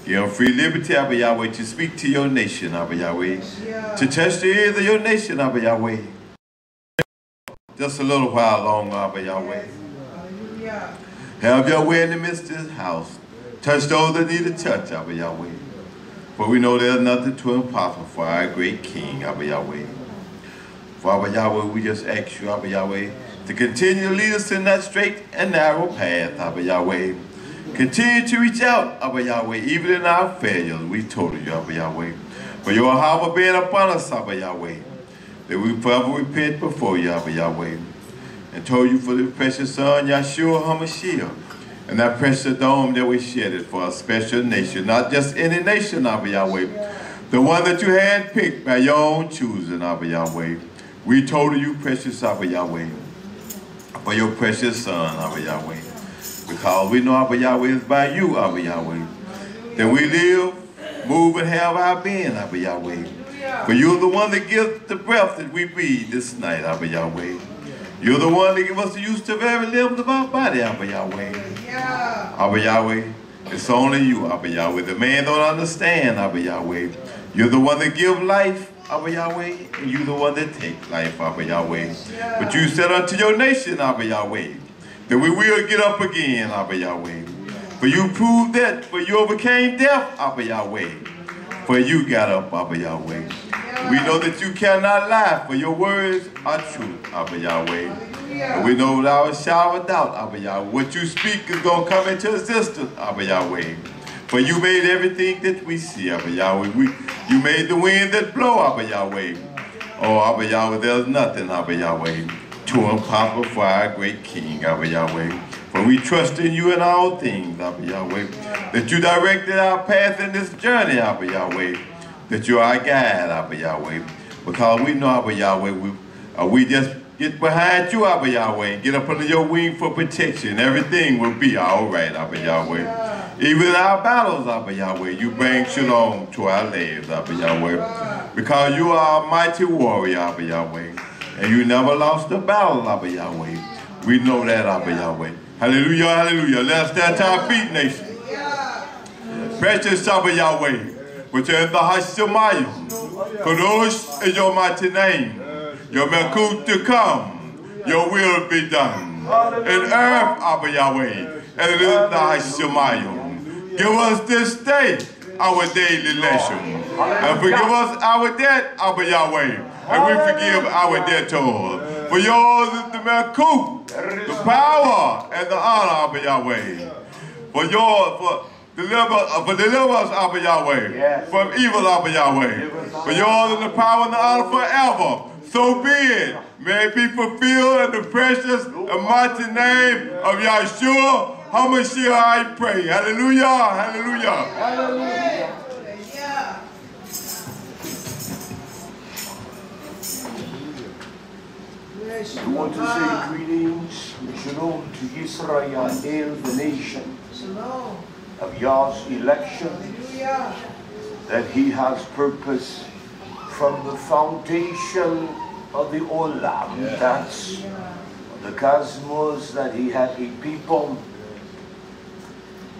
Give them free liberty, Abba Yahweh, to speak to your nation, Abba Yahweh. To touch the ears of your nation, Abba Yahweh. Just a little while longer, Abba Yahweh. Have your way in the midst of this house. Touch those that need a touch, Abba Yahweh. For we know there's nothing too impossible for our great King, Abba Yahweh. For Abba Yahweh, we just ask you, Abba Yahweh, to continue to lead us in that straight and narrow path, Abba Yahweh. Continue to reach out, Abba Yahweh, even in our failures. We told you, Abba Yahweh. For your power being upon us, Abba Yahweh, that we forever repent before you, Abba Yahweh. And told you for the precious Son, YHWH, and that precious dome that we shedded for a special nation, not just any nation, Abba Yahweh, the one that you handpicked by your own choosing, Abba Yahweh. We told you, precious Abba Yahweh, for your precious Son, Abba Yahweh, because we know, Abba Yahweh, is by you, Abba Yahweh, that we live, move, and have our being, Abba Yahweh. For you're the one that gives the breath that we breathe this night, Abba Yahweh. You're the one that gives us the use to every limb of our body, Abba Yahweh. Abba Yahweh, it's only you, Abba Yahweh. The man don't understand, Abba Yahweh. You're the one that gives life, Abba Yahweh, and you're the one that takes life, Abba Yahweh. But you said unto your nation, Abba Yahweh, that we will get up again, Abba Yahweh. For you proved that, for you overcame death, Abba Yahweh. For you got up, Abba Yahweh. We know that you cannot lie, for your words are true, Abba Yahweh. And we know without a shadow of doubt, Abba Yahweh, what you speak is going to come into existence, Abba Yahweh. For you made everything that we see, Abba Yahweh. You made the wind that blow, Abba Yahweh. Oh, Abba Yahweh, there's nothing, Abba Yahweh, too impossible for our great King, Abba Yahweh. For we trust in you in all things, Abba Yahweh, that you directed our path in this journey, Abba Yahweh, that you are our guide, Abba Yahweh. Because we know, Abba Yahweh, we just get behind you, Abba Yahweh, and get up under your wing for protection. Everything will be all right, Abba Yahweh. Even in our battles, Abba Yahweh, you bring shalom to our lives, Abba Yahweh. Because you are a mighty warrior, Abba Yahweh, and you never lost a battle, Abba Yahweh. We know that, Abba Yahweh. Hallelujah, hallelujah. Let us stand to our feet, nation. Precious Abba Yahweh, which is the Hashemayim. Kadosh is your mighty name. Your Melkut to come. Your will be done. In earth, Abba Yahweh, and it is the Hashemayim. Give us this day our daily ration. And forgive us our debt, Abba Yahweh, and we forgive our debtors. For yours is the Melkut, the power and the honor, Abba Yahweh. For deliver us, Abba Yahweh, from evil, Abba Yahweh. For yours is the power and the honor forever. So be it. May it be fulfilled in the precious and mighty name of Yahshua HaMashiach, I pray. Hallelujah, hallelujah. Hallelujah. We want to say greetings, shalom to YisraYah'ale, the nation of Yah's election, that he has purpose from the foundation of the Olam, that's the cosmos, that he had a people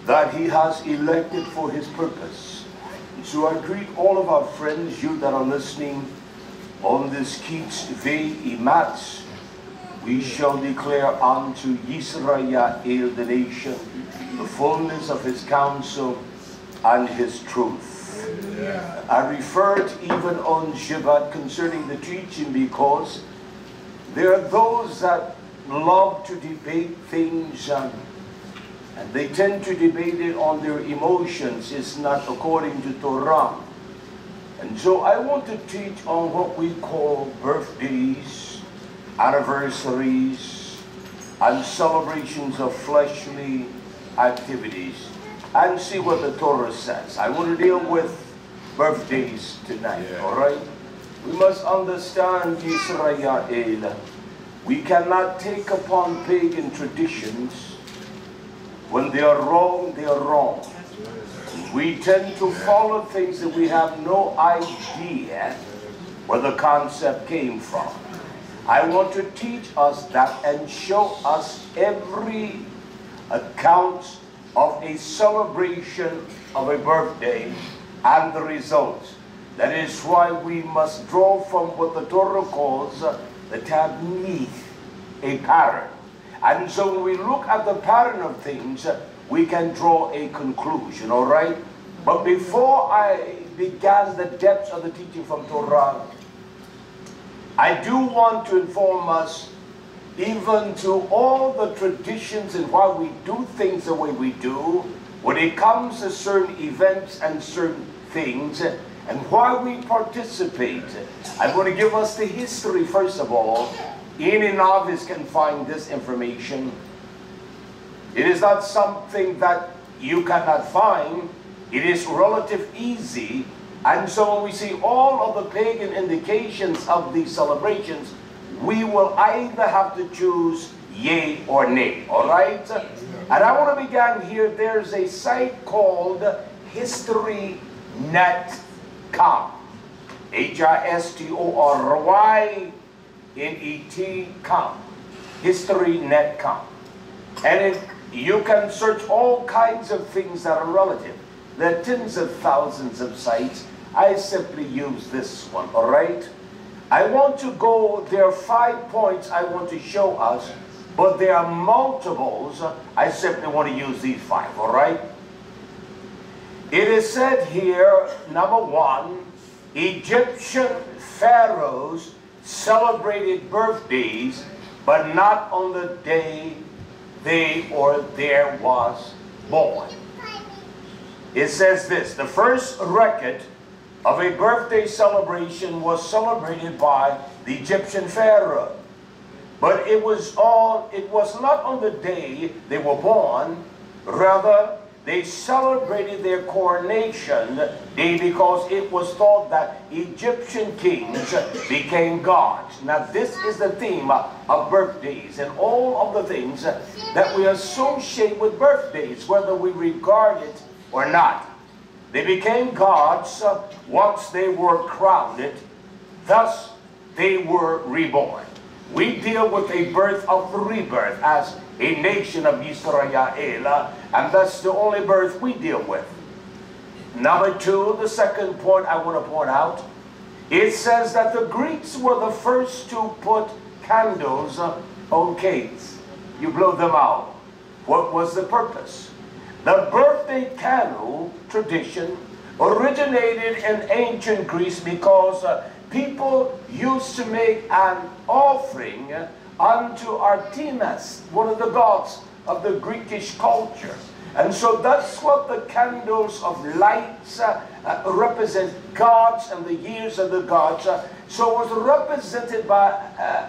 that he has elected for his purpose. So I greet all of our friends, you that are listening on this Keetvay Emet. We shall declare unto YisraYah'ale, the nation, the fullness of his counsel and his truth. I referred even on Shabbat concerning the teaching because there are those that love to debate things and they tend to debate it on their emotions. It's not according to Torah. And so I want to teach on what we call birthdays, anniversaries, and celebrations of fleshly activities, and see what the Torah says. I want to deal with birthdays tonight, all right? We must understand, YisraYah'ale, we cannot take upon pagan traditions. When they are wrong, they are wrong. We tend to follow things that we have no idea where the concept came from. I want to teach us that and show us every account of a celebration of a birthday and the results. That is why we must draw from what the Torah calls the tabnith, a pattern. And so when we look at the pattern of things, we can draw a conclusion, all right? But before I began the depths of the teaching from Torah, I do want to inform us, even to all the traditions and why we do things the way we do, when it comes to certain events and certain things, and why we participate. I'm going to give us the history first of all. Any novice can find this information. It is not something that you cannot find. It is relative easy. And so when we see all of the pagan indications of these celebrations, we will either have to choose yea or nay, all right? And I want to begin here. There's a site called historynet.com. HISTORYNET.com. historynet.com. And you can search all kinds of things that are relative. There are tens of thousands of sites. I simply use this one, all right? I want to go, there are 5 points I want to show us, but there are multiples. I simply want to use these 5, all right? It is said here, number 1, Egyptian pharaohs celebrated birthdays, but not on the day they or there was born. It says this: the first record of a birthday celebration was celebrated by the Egyptian pharaoh, but it was not on the day they were born. Rather, they celebrated their coronation day because it was thought that Egyptian kings became gods. Now this is the theme of birthdays and all of the things that we associate with birthdays, whether we regard it or not. They became gods once they were crowned, thus they were reborn. We deal with a birth of rebirth as a nation of YisraYah'ale, and that's the only birth we deal with. Number 2, the second point I want to point out, it says that the Greeks were the first to put candles on cakes. You blow them out. What was the purpose? The birthday candle tradition originated in ancient Greece because people used to make an offering unto Artemis, one of the gods of the Greekish culture. And so that's what the candles of lights represent, gods and the years of the gods. So it was represented by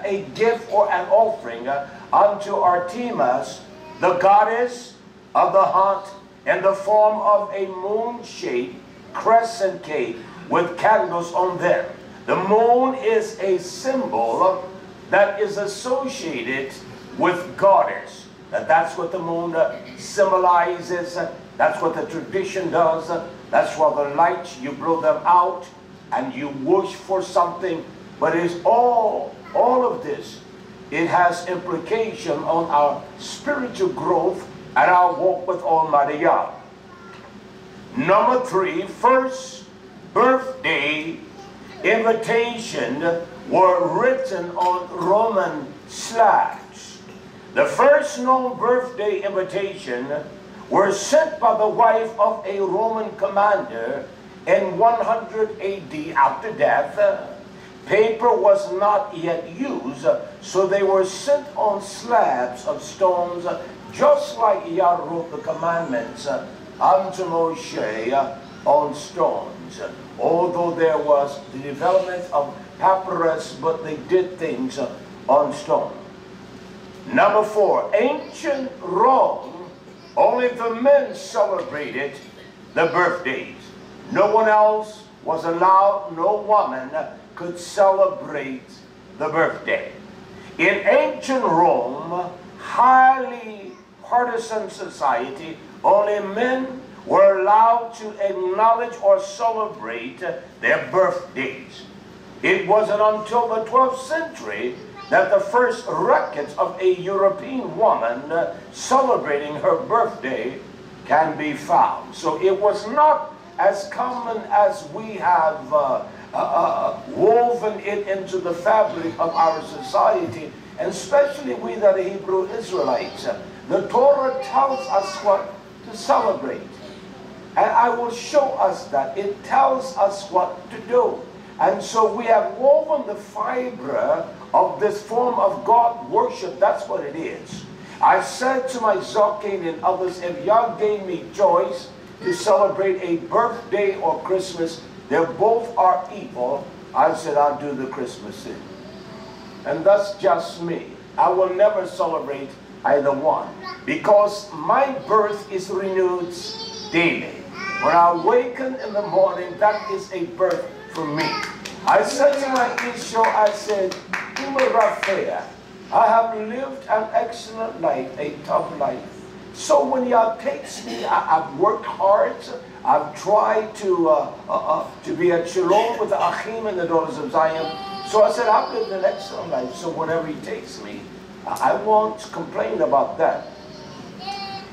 a gift or an offering unto Artemis, the goddess of the hunt, in the form of a moon-shaped crescent cake with candles on them. The moon is a symbol that is associated with goddess. That's what the moon symbolizes. That's what the tradition does. That's why the lights, you blow them out and you wish for something. But it's all of this, it has implication on our spiritual growth and our walk with Almighty God. Number 3, first birthday invitation were written on Roman slabs. The first known birthday invitation were sent by the wife of a Roman commander in 100 AD after death. Paper was not yet used, so they were sent on slabs of stones, just like Yah wrote the commandments unto Moshe on stones. Although there was the development of papyrus, but they did things on stone. Number 4, ancient Rome, only the men celebrated the birthdays. No one else was allowed, no woman could celebrate the birthday. In ancient Rome, highly partisan society, only men were allowed to acknowledge or celebrate their birthdays. It wasn't until the 12th century that the first records of a European woman celebrating her birthday can be found. So it was not as common as we have woven it into the fabric of our society, and especially we that are Hebrew Israelites. The Torah tells us what to celebrate. And I will show us that. It tells us what to do. And so we have woven the fiber of this form of God worship. That's what it is. I said to my Zokin and others, if y'all gave me choice to celebrate a birthday or Christmas, they both are evil, I said I'll do the Christmas thing. And that's just me. I will never celebrate either one, because my birth is renewed daily. When I awaken in the morning, that is a birth for me. I said to my Isho, I said, I have lived an excellent life, a tough life. So when y'all takes me, I've worked hard. I've tried to be at shalom with the Achim and the daughters of Zion. So I said, I've lived an excellent life. So whenever he takes me, I won't complain about that.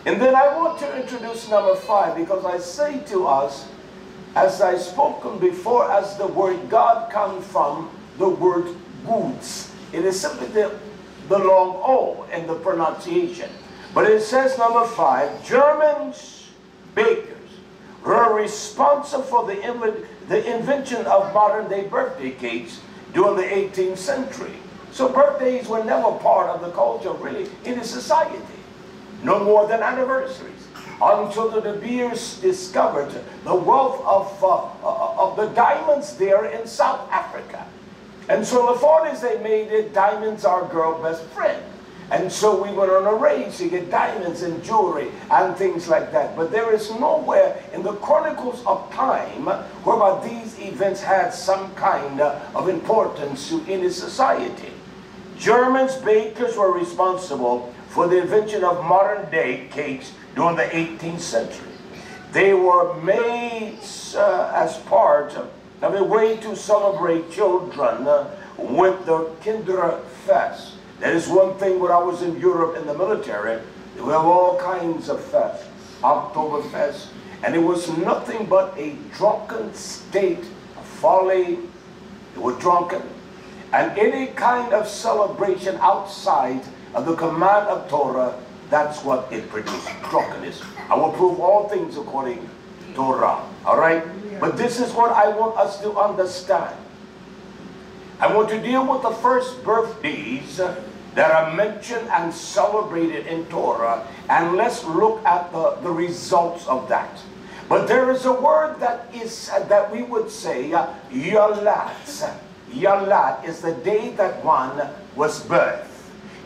And then I want to introduce number 5, because I say to us, as I spoken before, as the word God comes from the word goods. It is simply the long O in the pronunciation. But it says number 5, Germans, bakers, were responsible for the invention of modern day birthday cakes during the 18th century. So birthdays were never part of the culture really in the society. No more than anniversaries. Until the De Beers discovered the wealth of the diamonds there in South Africa. And so in the 40s they made it diamonds are girl best friend. And so we went on a race to get diamonds and jewelry and things like that. But there is nowhere in the chronicles of time whereby these events had some kind of importance to any society. Germans, bakers were responsible for the invention of modern day cakes during the 18th century. They were made as part of a way to celebrate children with the Kinderfest. That is one thing when I was in Europe in the military. We have all kinds of fests, Oktoberfest, and it was nothing but a drunken state of folly. They were drunken. And any kind of celebration outside of the command of Torah, that's what it produced, drunkenness. I will prove all things according to Torah, all right? But this is what I want us to understand. I want to deal with the first birthdays that are mentioned and celebrated in Torah, and let's look at the results of that. But there is a word that we would say, Yalat. Yalat is the day that one was birthed.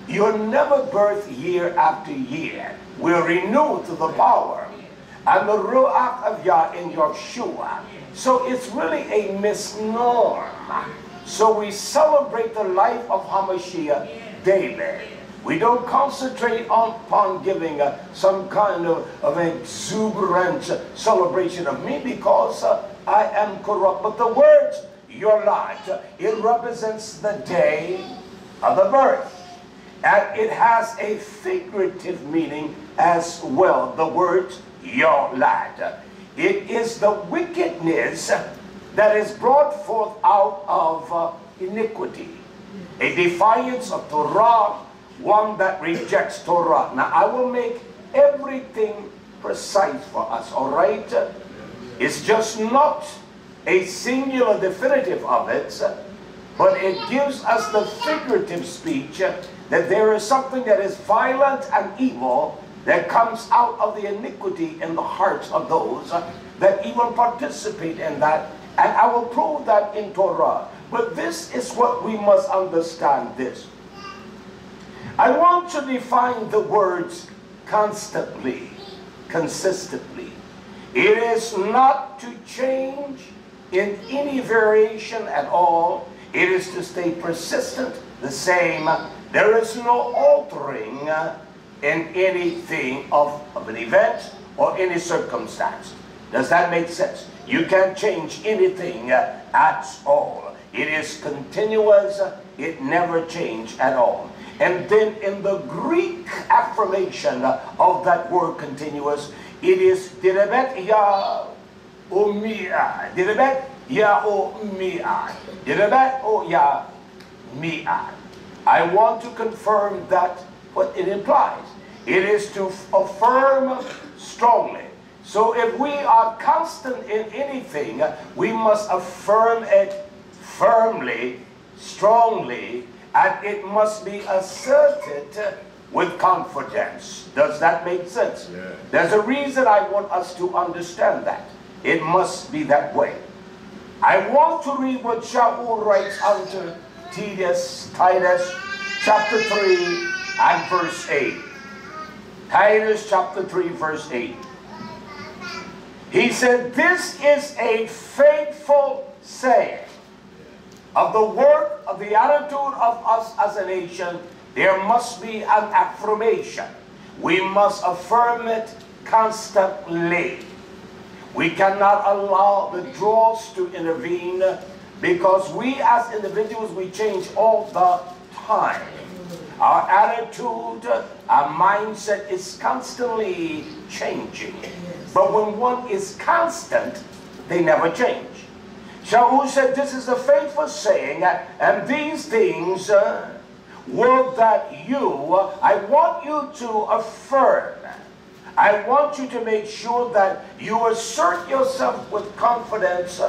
You're never birthed year after year. We're renewed to the power and the Ruach of Yah in YHWH. So it's really a misnomer. So we celebrate the life of Hamashiach daily. We don't concentrate upon giving some kind of exuberant celebration of me because I am corrupt. But the word Yolat, it represents the day of the birth. And it has a figurative meaning as well, the word Yolat. It is the wickedness that is brought forth out of iniquity. A defiance of Torah, one that rejects Torah. Now I will make everything precise for us, all right? It's just not a singular definitive of it, but it gives us the figurative speech that there is something that is violent and evil that comes out of the iniquity in the hearts of those that even participate in that. And I will prove that in Torah. But this is what we must understand this. I want to define the words constantly, consistently. It is not to change in any variation at all. It is to stay persistent, the same. There is no altering in anything of an event or any circumstance. Does that make sense? You can't change anything at all. It is continuous. It never changes at all. And then in the Greek affirmation of that word continuous, It is Direbet Ya Umia. Direbet Ya Umia. Direbet O Ya Mia. I want to confirm that what it implies. It is to affirm strongly. So if we are constant in anything, we must affirm it firmly, strongly, and it must be asserted with confidence. Does that make sense? Yeah. There's a reason I want us to understand that. It must be that way. I want to read what Shaul writes unto Titus chapter 3 and verse 8. Titus chapter 3 verse 8. He said, this is a faithful saying of the work of the attitude of us as a nation. There must be an affirmation. We must affirm it constantly. We cannot allow the draws to intervene, because we as individuals, we change all the time. Our attitude, our mindset is constantly changing. But when one is constant, they never change. Shaul said, this is a faithful saying, and these things will that I want you to affirm. I want you to make sure that you assert yourself with confidence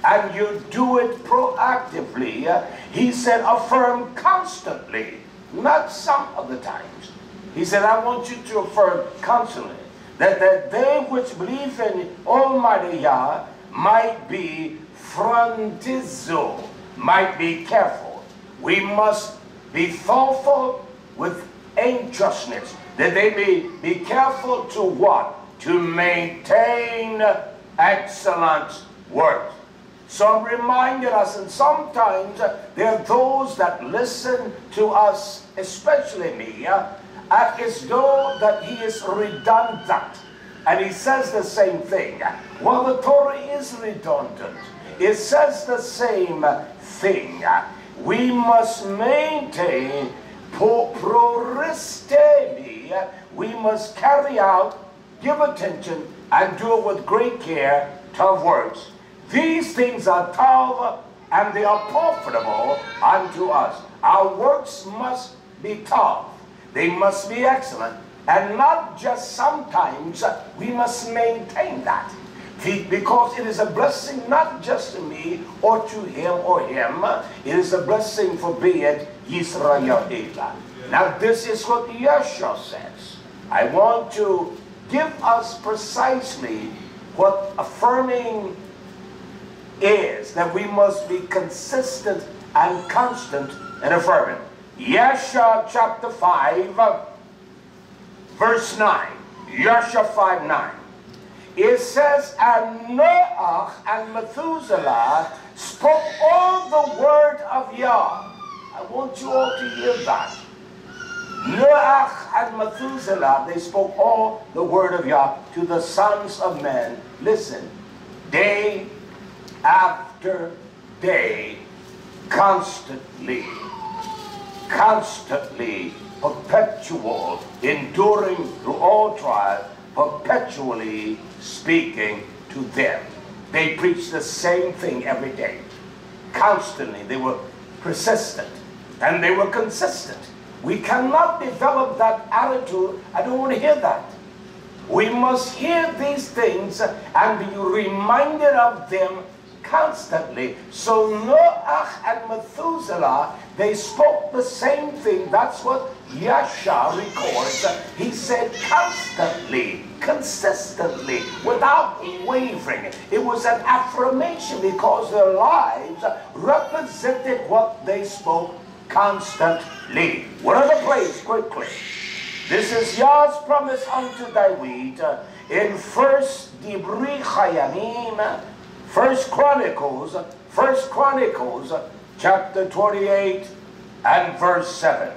and you do it proactively. He said, affirm constantly, not some of the times. He said, I want you to affirm constantly that they which believe in Almighty Yah might be frontizo, might be careful. We must be thoughtful with anxiousness, that they may be careful to what? To maintain excellent work. Some reminded us, and sometimes there are those that listen to us, especially me, as though that he is redundant. And he says the same thing. Well, the Torah is redundant. It says the same thing. We must maintain proristemi. We must carry out, give attention, and do it with great care to works. These things are tov, and they are profitable unto us. Our works must be tov. They must be excellent. And not just sometimes, we must maintain that. Because it is a blessing not just to me or to him or him. It is a blessing for be it YisraYah'ale. Now this is what Yeshua says. I want to give us precisely what affirming is, that we must be consistent and constant in affirming. Yeshua chapter 5 verse 9. Yeshua 5:9. It says, and Noah and Methuselah spoke all the word of Yah. I want you all to hear that. Noah and Methuselah, they spoke all the word of Yah to the sons of men. Listen, day after day, constantly, perpetual, enduring through all trials, perpetually speaking to them. They preached the same thing every day. Constantly, they were persistent and they were consistent. We cannot develop that attitude. I don't want to hear that. We must hear these things and be reminded of them constantly. So Noah and Methuselah, they spoke the same thing. That's what Yeshua records. He said constantly, consistently, without wavering. It was an affirmation because their lives represented what they spoke constantly. What are the place quickly? This is Yah's promise unto Dawid in 1 Chronicles chapter 28 and verse 7.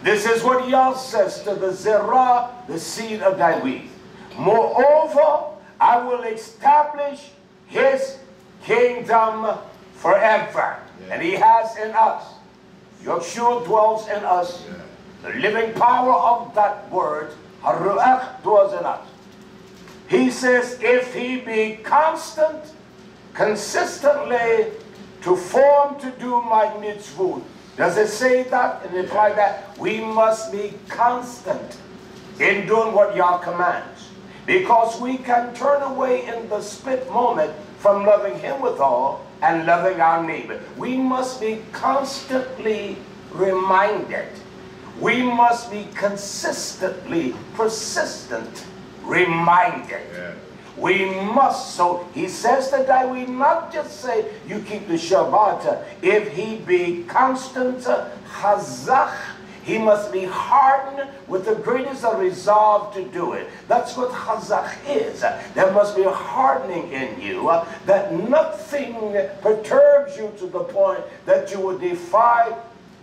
This is what Yah says to the Zerah, the seed of Dawid. Moreover, I will establish his kingdom forever. Yeah. And he has in us. Yeshua dwells in us. Yeah. The living power of that word HaRuach dwells in us. He says, if he be constant, consistently to form to do my mitzvot. Does it say that and imply that we must be constant in doing what Yah commands? Because we can turn away in the split moment from loving him with all and loving our neighbor. We must be constantly reminded. We must be consistently, persistent, reminded. Yeah. We must. So he says to Dawid, not just say, you keep the Shabbat. If he be constant, chazach, he must be hardened with the greatest resolve to do it. That's what chazach is. There must be a hardening in you, that nothing perturbs you to the point that you will defy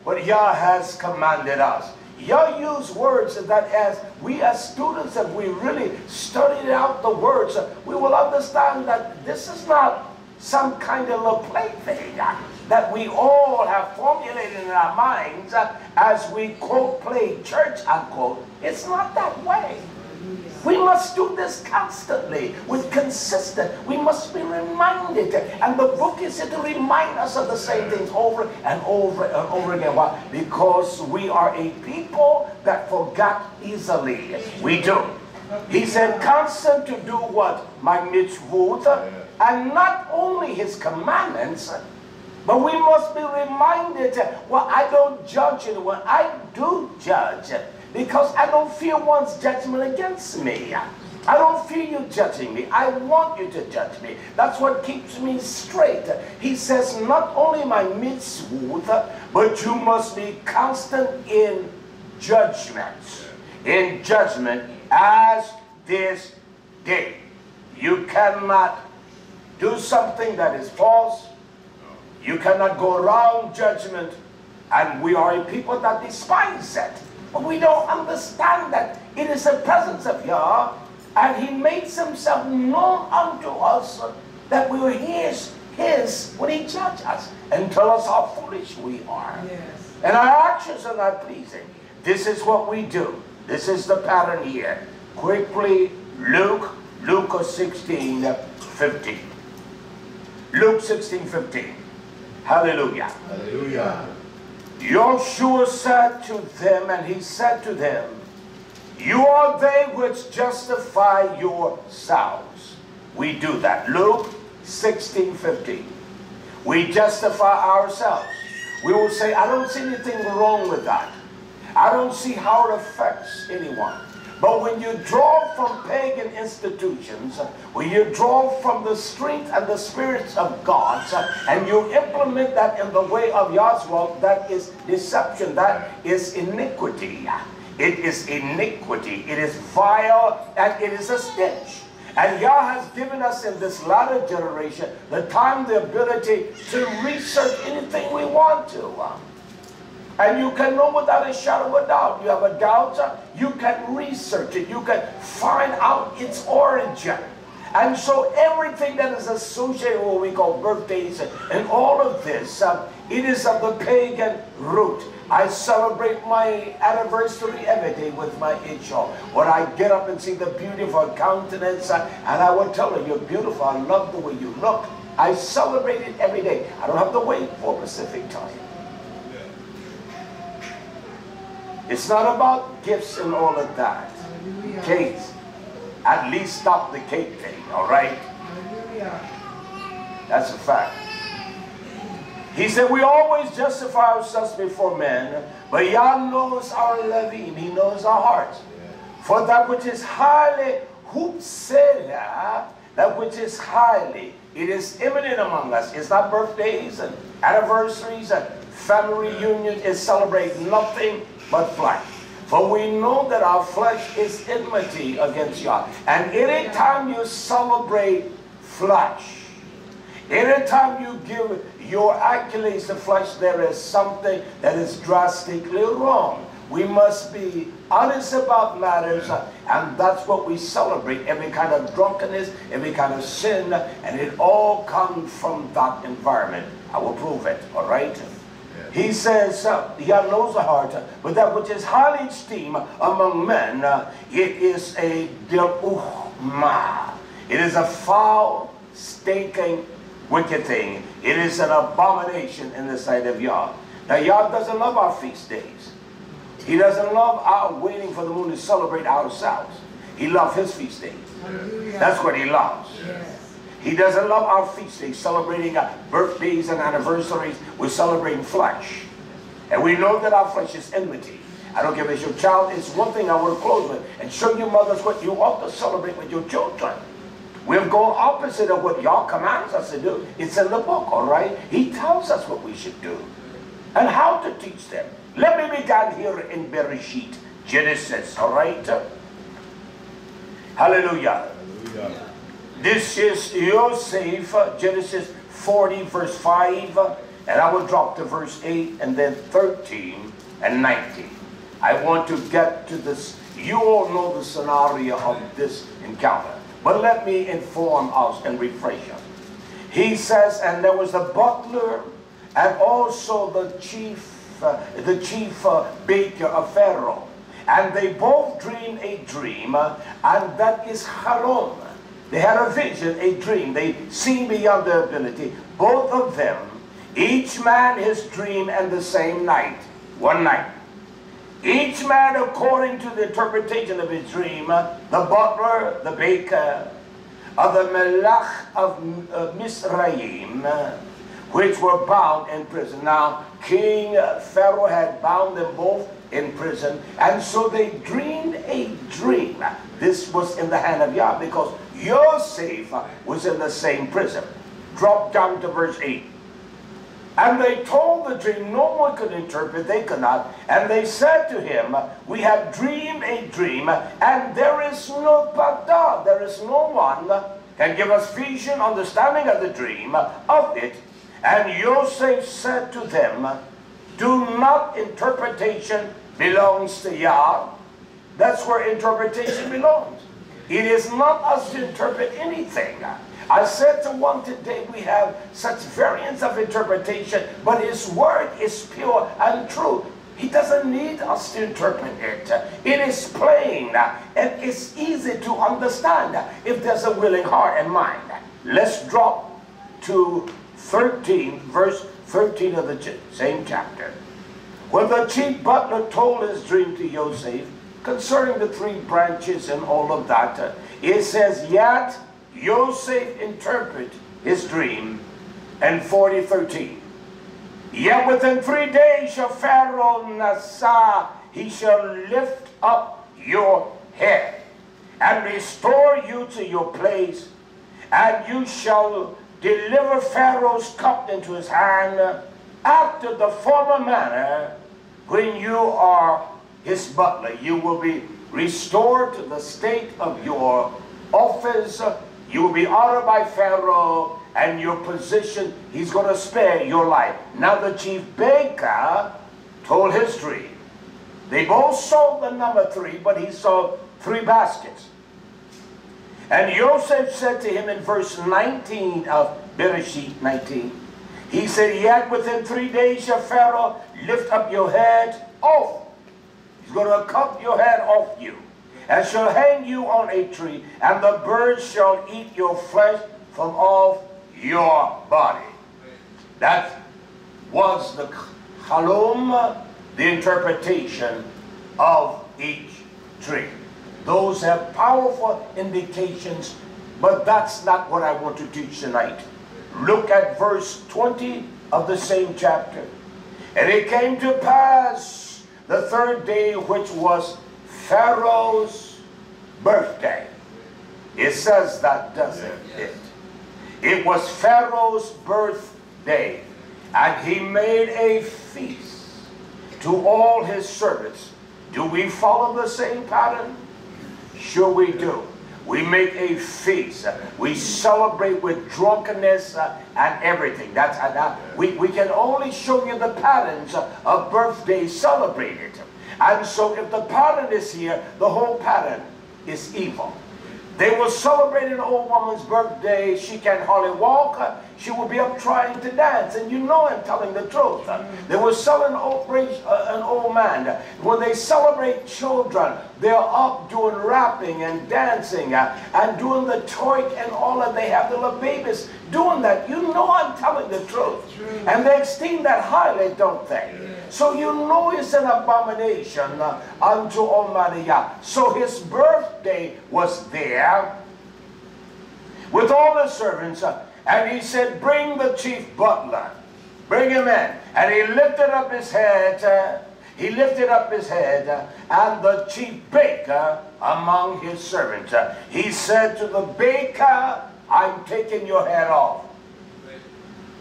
what Yah has commanded us. Yah used words that as we as students, if we really studied out the words, we will understand that this is not some kind of a plaything that we all have formulated in our minds as we quote play church unquote. It's not that way. We must do this constantly with consistent. We must be reminded, and the book is here to remind us of the same things over and over and over again. Why? Because we are a people that forgot easily. We do. He said constant to do what? My mitzvot, and not only his commandments, but we must be reminded, well, I don't judge anyone. I do judge, because I don't fear one's judgment against me. I don't fear you judging me. I want you to judge me. That's what keeps me straight. He says, not only my mitzvot, but you must be constant in judgment. In judgment as this day. You cannot do something that is false. You cannot go around judgment. And we are a people that despise it. But we don't understand that it is the presence of Yah, and he makes himself known unto us, that we were his when he judged us and tell us how foolish we are. Yes. And our actions are not pleasing. This is what we do. This is the pattern here. Quickly, Luke 16:15. Luke 16:15. Hallelujah. Hallelujah. Yahushua said to them, and he said to them, you are they which justify yourselves. We do that. Luke 16:15. We justify ourselves. We will say, I don't see anything wrong with that. I don't see how it affects anyone. But when you draw from pagan institutions, when you draw from the strength and the spirits of God, and you implement that in the way of Yah's world, that is deception, that is iniquity. It is iniquity, it is vile, and it is a stench. And Yah has given us in this latter generation the time, the ability to research anything we want to. And you can know without a shadow of a doubt. You have a doubt, you can research it. You can find out its origin. And so everything that is associated with what we call birthdays and all of this, it is of the pagan root. I celebrate my anniversary every day with my Ishal. When I get up and see the beauty of her countenance, and I will tell her, you're beautiful, I love the way you look. I celebrate it every day. I don't have to wait for Pacific time. It's not about gifts and all of that. Cakes. At least stop the cake thing, all right? That's a fact. He said, we always justify ourselves before men, but Yah knows our levim. He knows our hearts. For that which is highly, that which is highly, it is imminent among us. It's not birthdays and anniversaries and family reunions. It celebrates nothing but flesh. For we know that our flesh is enmity against Yah. And any time you celebrate flesh, any time you give your accolades to flesh, there is something that is drastically wrong. We must be honest about matters, and that's what we celebrate. Every kind of drunkenness, every kind of sin, and it all comes from that environment. I will prove it, all right? He says, Yah knows the heart, but that which is highly esteemed among men, it is a dil'uhma. It is a foul, stinking, wicked thing. It is an abomination in the sight of Yah. Now, Yah doesn't love our feast days. He doesn't love our waiting for the moon to celebrate ourselves. He loves his feast days. Hallelujah. That's what he loves. Yes. He doesn't love our feast days, celebrating birthdays and anniversaries. We're celebrating flesh. And we know that our flesh is enmity. I don't care if it's your child. It's one thing I want to close with and show you mothers what you ought to celebrate with your children. We've gone opposite of what Yah commands us to do. It's in the book, all right? He tells us what we should do and how to teach them. Let me begin here in Bereshit, Genesis, all right? Hallelujah. Hallelujah. This is Yosef, Genesis 40, verse 5, and I will drop to verse 8 and then 13 and 19. I want to get to this. You all know the scenario of this encounter, but let me inform us and refresh us. He says, and there was the butler and also the chief baker of Pharaoh, and they both dreamed a dream, and that is Halom. They had a vision, a dream. They seen beyond their ability. Both of them, each man his dream and the same night, one night. Each man according to the interpretation of his dream, the butler, the baker, of the Melach of Misraim, which were bound in prison. Now, King Pharaoh had bound them both in prison, and so they dreamed a dream. This was in the hand of Yah, because Yosef was in the same prison. Drop down to verse 8. And they told the dream, no one could interpret, they could not. And they said to him, we have dreamed a dream, and there is no Bada, there is no one can give us vision, understanding of the dream of it. And Yosef said to them, do not interpretation belongs to Yah. That's where interpretation belongs. It is not us to interpret anything. I said to one today, we have such variants of interpretation, but his word is pure and true. He doesn't need us to interpret it. It is plain and it's easy to understand if there's a willing heart and mind. Let's drop to 13, verse 13 of the same chapter. When the chief butler told his dream to Yosef concerning the 3 branches and all of that, it says, yet Yosef interpret his dream in 40:13. Yet within 3 days shall Pharaoh Nasa, he shall lift up your head and restore you to your place, and you shall deliver Pharaoh's cup into his hand after the former manner. When you are his butler, you will be restored to the state of your office. You will be honored by Pharaoh, and your position, he's going to spare your life. Now the chief baker told his dream. They both saw the number 3, but he saw 3 baskets. And Yosef said to him in verse 19 of Bereshit 19, he said, yet within 3 days shall Pharaoh lift up your head off. He's going to cut your head off you, and shall hang you on a tree, and the birds shall eat your flesh from off your body. That was the Halom, the interpretation of each tree. Those have powerful indications, but that's not what I want to teach tonight. Look at verse 20 of the same chapter. And it came to pass the 3rd day, which was Pharaoh's birthday. It says that, doesn't it? It was Pharaoh's birthday, and he made a feast to all his servants. Do we follow the same pattern? Sure we do. We make a feast. We celebrate with drunkenness and everything. That's we can only show you the patterns of birthdays celebrated. And so if the pattern is here, the whole pattern is evil. They will celebrate an old woman's birthday. She can hardly walk. she would be up trying to dance. And you know I'm telling the truth. They were selling an old man. When they celebrate children, they're up doing rapping and dancing and doing the twerk and all that. They have the little babies doing that. You know I'm telling the truth. And they esteem that highly, don't they? So you know it's an abomination unto Almighty Yah. So his birthday was there with all the servants, and he said, bring the chief butler, bring him in. And he lifted up his head, and the chief baker among his servants, he said to the baker, I'm taking your head off.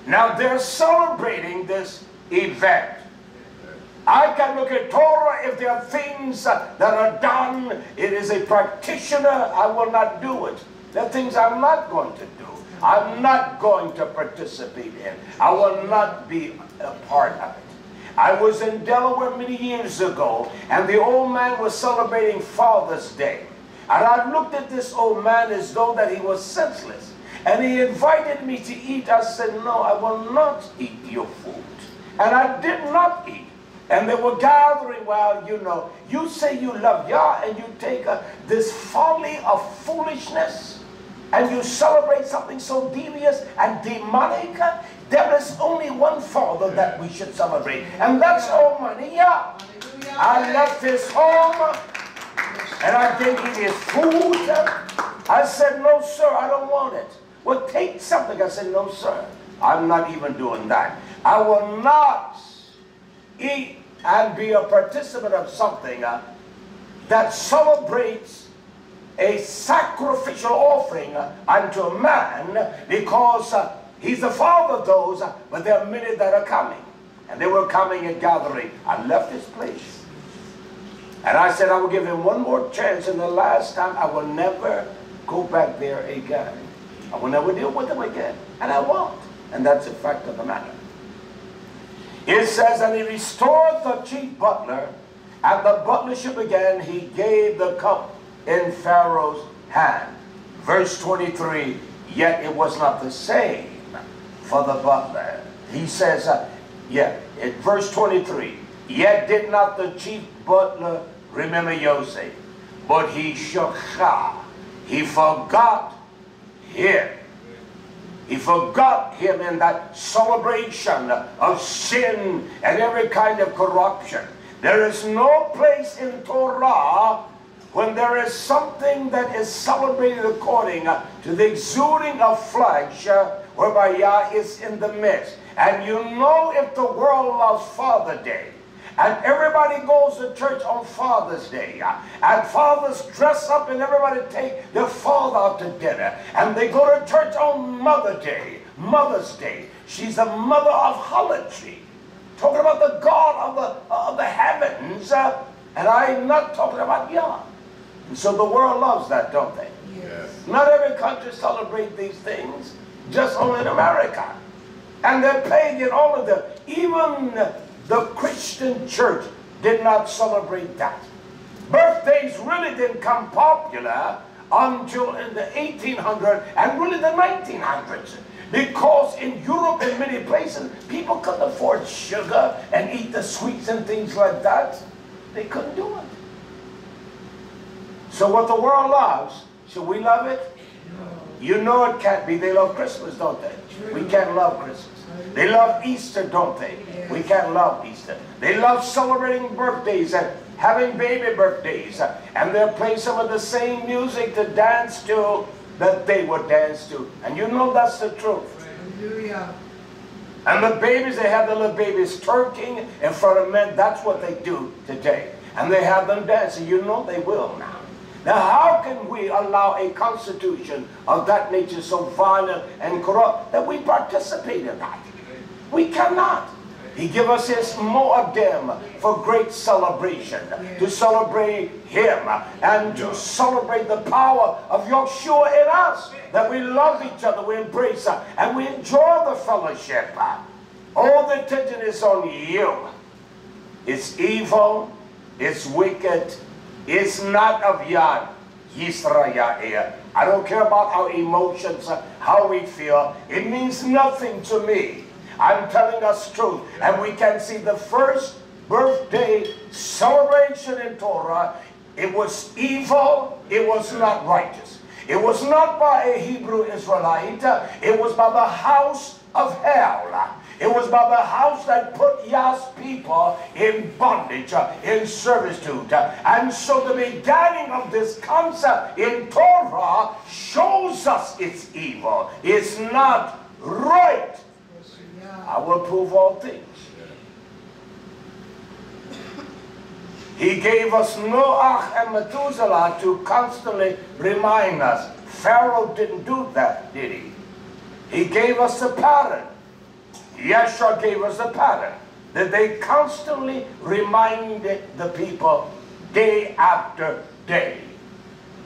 Now they're celebrating this event. I can look at Torah. If there are things that are done, it is a practitioner, I will not do it. There are things I'm not going to do. I'm not going to participate in. I will not be a part of it. I was in Delaware many years ago, and the old man was celebrating Father's Day. And I looked at this old man as though that he was senseless. And he invited me to eat. I said, no, I will not eat your food. And I did not eat. And they were gathering, well, you know, you say you love Yah, and you take this folly of foolishness, and you celebrate something so devious and demonic. There is only one Father that we should celebrate, and that's Almighty Yah. I left his home, and I didn't eat his food. I said, no, sir, I don't want it. Well, take something. I said, no, sir, I'm not even doing that. I will not eat and be a participant of something that celebrates a sacrificial offering unto a man, because he's the father of those, but there are many that are coming. And they were coming and gathering. I left this place. And I said I will give him one more chance, and the last time I will never go back there again. I will never deal with him again. And I won't. And that's the fact of the matter. It says, and he restored the chief butler, and the butlership again, he gave the cup in Pharaoh's hand. Verse 23, yet it was not the same for the butler. He says, in verse 23, yet did not the chief butler remember Yosef, but he shakha. He forgot him. He forgot him in that celebration of sin and every kind of corruption. There is no place in Torah when there is something that is celebrated according to the exuding of flesh, whereby Yah is in the midst. And you know, if the world loves Father Day, and everybody goes to church on Father's Day, and fathers dress up and everybody take their father out to dinner, and they go to church on Mother's Day. She's the mother of harlotry, talking about the God of the heavens, and I'm not talking about Yah. And so the world loves that, don't they? Yes. Not every country celebrates these things, just only in America. And they're pagan, all of them. Even the Christian church did not celebrate that. Birthdays really didn't come popular until in the 1800s and really the 1900s. Because in Europe and many places, people couldn't afford sugar and eat the sweets and things like that. They couldn't do it. So what the world loves, should we love it? No. You know it can't be. They love Christmas, don't they? True. We can't love Christmas. They love Easter, don't they? Yes. We can't love Easter. They love celebrating birthdays and having baby birthdays. And they're playing some of the same music to dance to that they would dance to. And you know that's the truth. Hallelujah. And the babies, they have the little babies twerking in front of men. That's what they do today. And they have them dancing. You know they will now. Now how can we allow a constitution of that nature so violent and corrupt that we participate in that? We cannot. He gave us his mo'adim for great celebration, to celebrate him and to celebrate the power of Yahshua in us, that we love each other, we embrace and we enjoy the fellowship. All the attention is on you. It's evil, it's wicked, it's not of Yah, YisraYah'ale. I don't care about our emotions, how we feel. It means nothing to me. I'm telling us truth. And we can see the first birthday celebration in Torah. It was evil. It was not righteous. It was not by a Hebrew Israelite. It was by the house of hell. It was by the house that put Yah's people in bondage, in servitude. And so the beginning of this concept in Torah shows us it's evil. It's not right. I will prove all things. He gave us Noach and Methuselah to constantly remind us. Pharaoh didn't do that, did he? He gave us a pattern. Yeshua gave us a pattern that they constantly reminded the people day after day.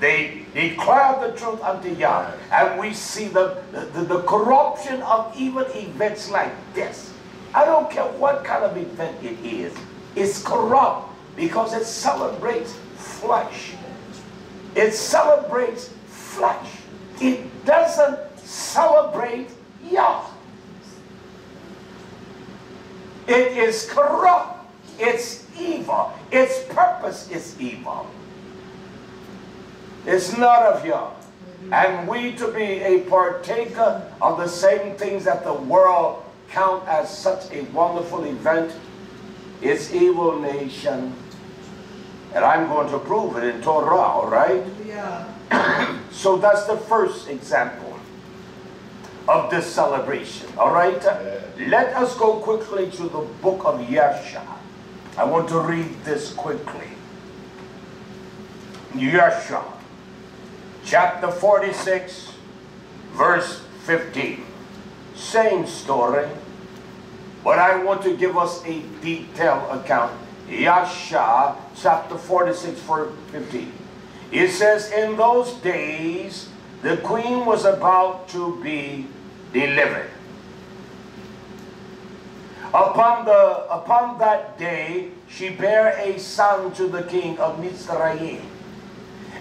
They declare the truth unto Yah. And we see the corruption of even events like this. I don't care what kind of event it is. It's corrupt because it celebrates flesh. It celebrates flesh. It doesn't celebrate Yah. It is corrupt. It's evil. Its purpose is evil. It's not of Yah. And we to be a partaker of the same things that the world count as such a wonderful event. It's evil nation. And I'm going to prove it in Torah, all right? Yeah. So that's the first example of this celebration, all right? Let us go quickly to the book of Yeshua. I want to read this quickly. Yeshua, chapter 46, verse 15. Same story, but I want to give us a detailed account. Yeshua, chapter 46, verse 15. It says, in those days, the queen was about to be delivered. Upon that day, she bare a son to the king of Mizraim.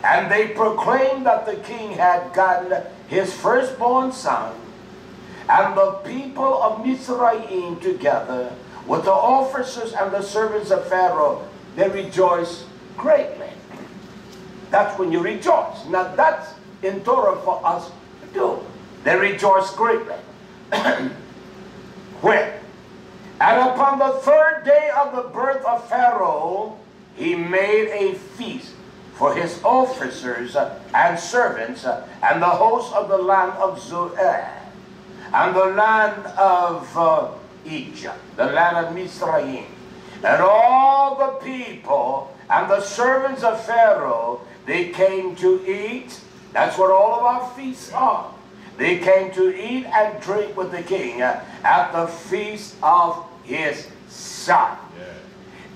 And they proclaimed that the king had gotten his firstborn son. And the people of Mizraim together with the officers and the servants of Pharaoh, they rejoiced greatly. That's when you rejoice. Now that's in Torah for us to do. They rejoiced greatly. When? And upon the third day of the birth of Pharaoh, he made a feast for his officers and servants and the host of the land of Zoar and the land of Egypt, the land of Mizraim, and all the people and the servants of Pharaoh, they came to eat. That's what all of our feasts are. They came to eat and drink with the king at the feast of his son. Yeah.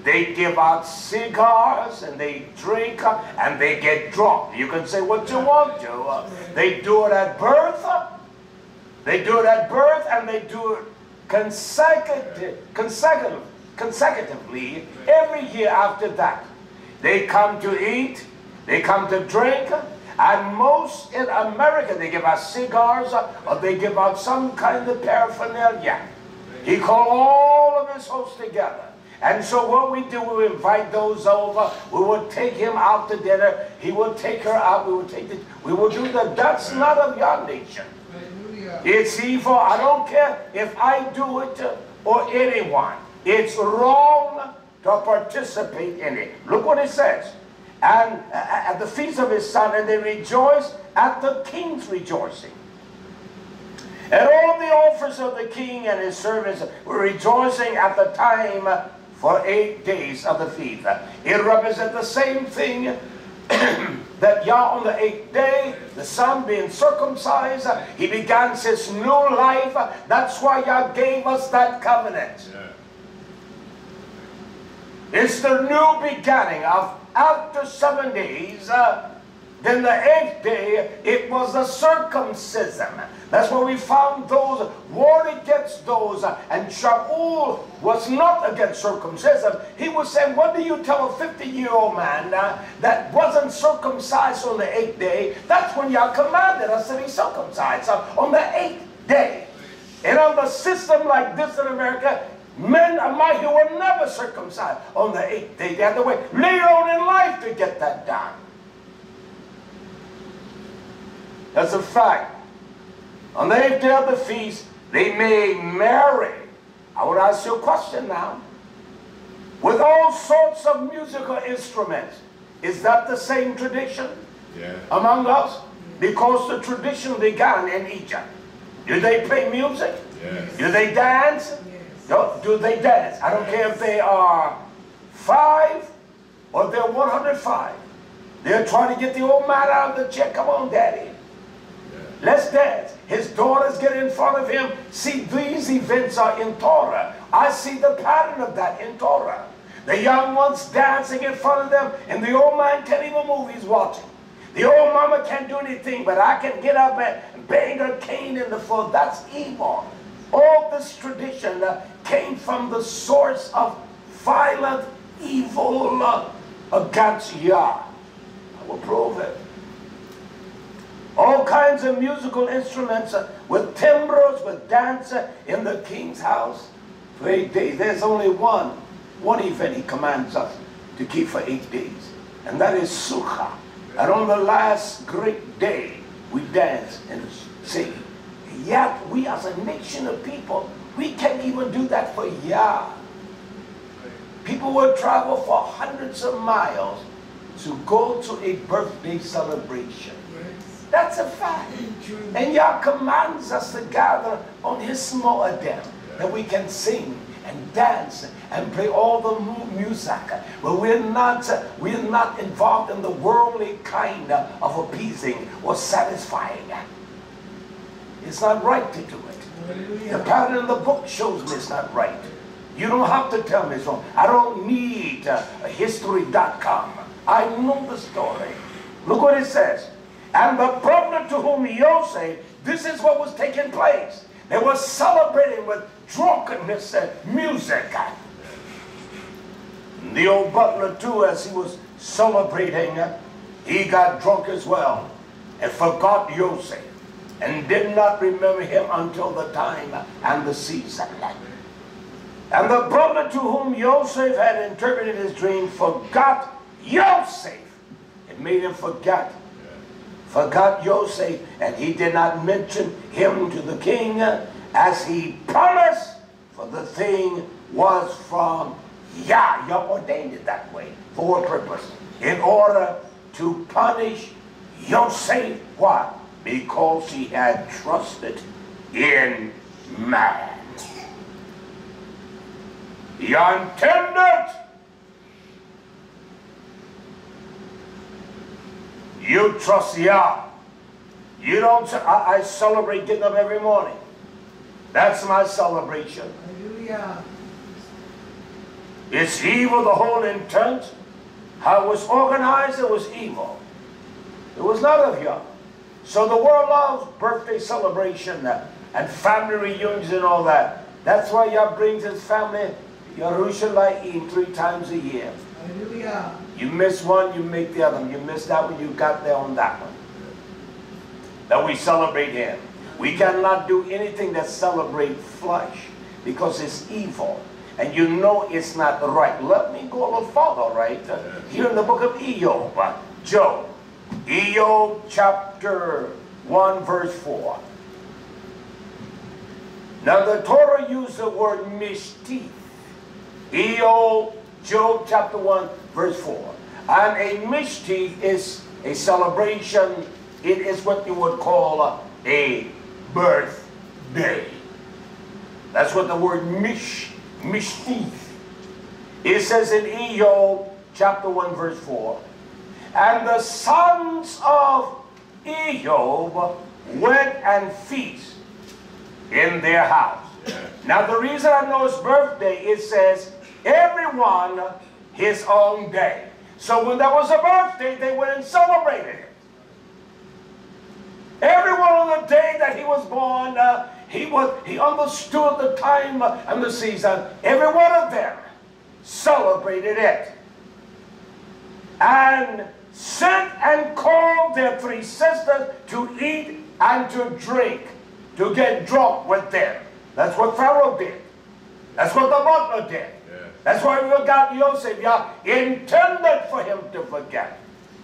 They give out cigars and they drink and they get drunk. You can say what you want to. They do it at birth. They do it at birth and they do it consecutively every year after that. They come to eat, they come to drink, and most in America they give out cigars or they give out some kind of paraphernalia. He called all of his hosts together. And so what we do, we invite those over. We will take him out to dinner. He will take her out. We will do that. That's not of your nation. It's evil. I don't care if I do it or anyone. It's wrong to participate in it. Look what it says. And at the feast of his son, and they rejoiced at the king's rejoicing. And all the officers of the king and his servants were rejoicing at the time for 8 days of the feast. It represents the same thing that Yah on the 8th day, the son being circumcised, he began his new life. That's why Yah gave us that covenant. Yeah. It's the new beginning of after 7 days, Then the 8th day, it was the circumcision. That's where we found those, warred against those. And Shaul was not against circumcision. He was saying, what do you tell a 50-year-old man that wasn't circumcised on the 8th day? That's when Yah commanded us to be circumcised, on the 8th day. And on the system like this in America, men mighty were never circumcised on the 8th day. They had to wait later on in life to get that done. That's a fact. On the 8th day of the feast, they may marry. I would ask you a question now. With all sorts of musical instruments, is that the same tradition among us? Because the tradition began in Egypt. Do they play music? Yes. Do they dance? Yes. Do they dance? I don't care if they are 5 or they're 105. They're trying to get the old man out of the chair. Come on, Daddy. Let's dance. His daughters get in front of him. See, these events are in Torah. I see the pattern of that in Torah. The young ones dancing in front of them, and the old man can't even move. He's watching. The old mama can't do anything, but I can get up and bang her cane in the floor. That's evil. All this tradition came from the source of violent evil against Yah. I will prove it. All kinds of musical instruments with timbrels, with dance in the king's house for 8 days. There's only one event he commands us to keep for 8 days, and that is Sukkah. And on the last great day, we dance and sing. Yet we as a nation of people, we can't even do that for Yah. People will travel for hundreds of miles to go to a birthday celebration. That's a fact. And Yah commands us to gather on His Mo'adim, that we can sing and dance and play all the music. But we're not involved in the worldly kind of appeasing or satisfying. It's not right to do it. The pattern in the book shows me it's not right. You don't have to tell me it's wrong. I don't need history.com. I know the story. Look what it says. And the brother to whom Yosef, this is what was taking place. They were celebrating with drunkenness and music. And the old butler too, as he was celebrating, he got drunk as well and forgot Yosef and did not remember him until the time and the season. And the brother to whom Yosef had interpreted his dream forgot Yosef. It made him forgot Yosef, and he did not mention him to the king as he promised, for the thing was from Yah. Yah ordained it that way. For what purpose? In order to punish Yosef. Why? Because he had trusted in man. He intended. You trust Yah. You don't. I celebrate getting up every morning. That's my celebration. Hallelujah. It's evil, the whole intent. How it was organized, it was evil. It was not of Yah. So the world loves birthday celebration and family reunions and all that. That's why Yah brings his family YisraYah'ale 3 times a year. Hallelujah. You miss one, you make the other one. You miss that one, you got there on that one. That we celebrate him. We cannot do anything that celebrates flesh because it's evil. And you know it's not right. Let me go a little further, right? Here in the book of Job, chapter 1, verse 4. Now the Torah used the word mishtif. Job chapter 1, verse 4. And a mishtif is a celebration. It is what you would call a birthday. That's what the word mishtif. It says in Job chapter 1, verse 4. And the sons of Job went and feast in their house. Now the reason I know it's birthday, it says everyone his own day. So when there was a birthday, they went and celebrated it. Everyone on the day that he was born, he understood the time and the season. Every one of them celebrated it. And sent and called their 3 sisters to eat and to drink, to get drunk with them. That's what Pharaoh did. That's what the butler did. Yeah. That's why we forgot Joseph. Yah intended for him to forget.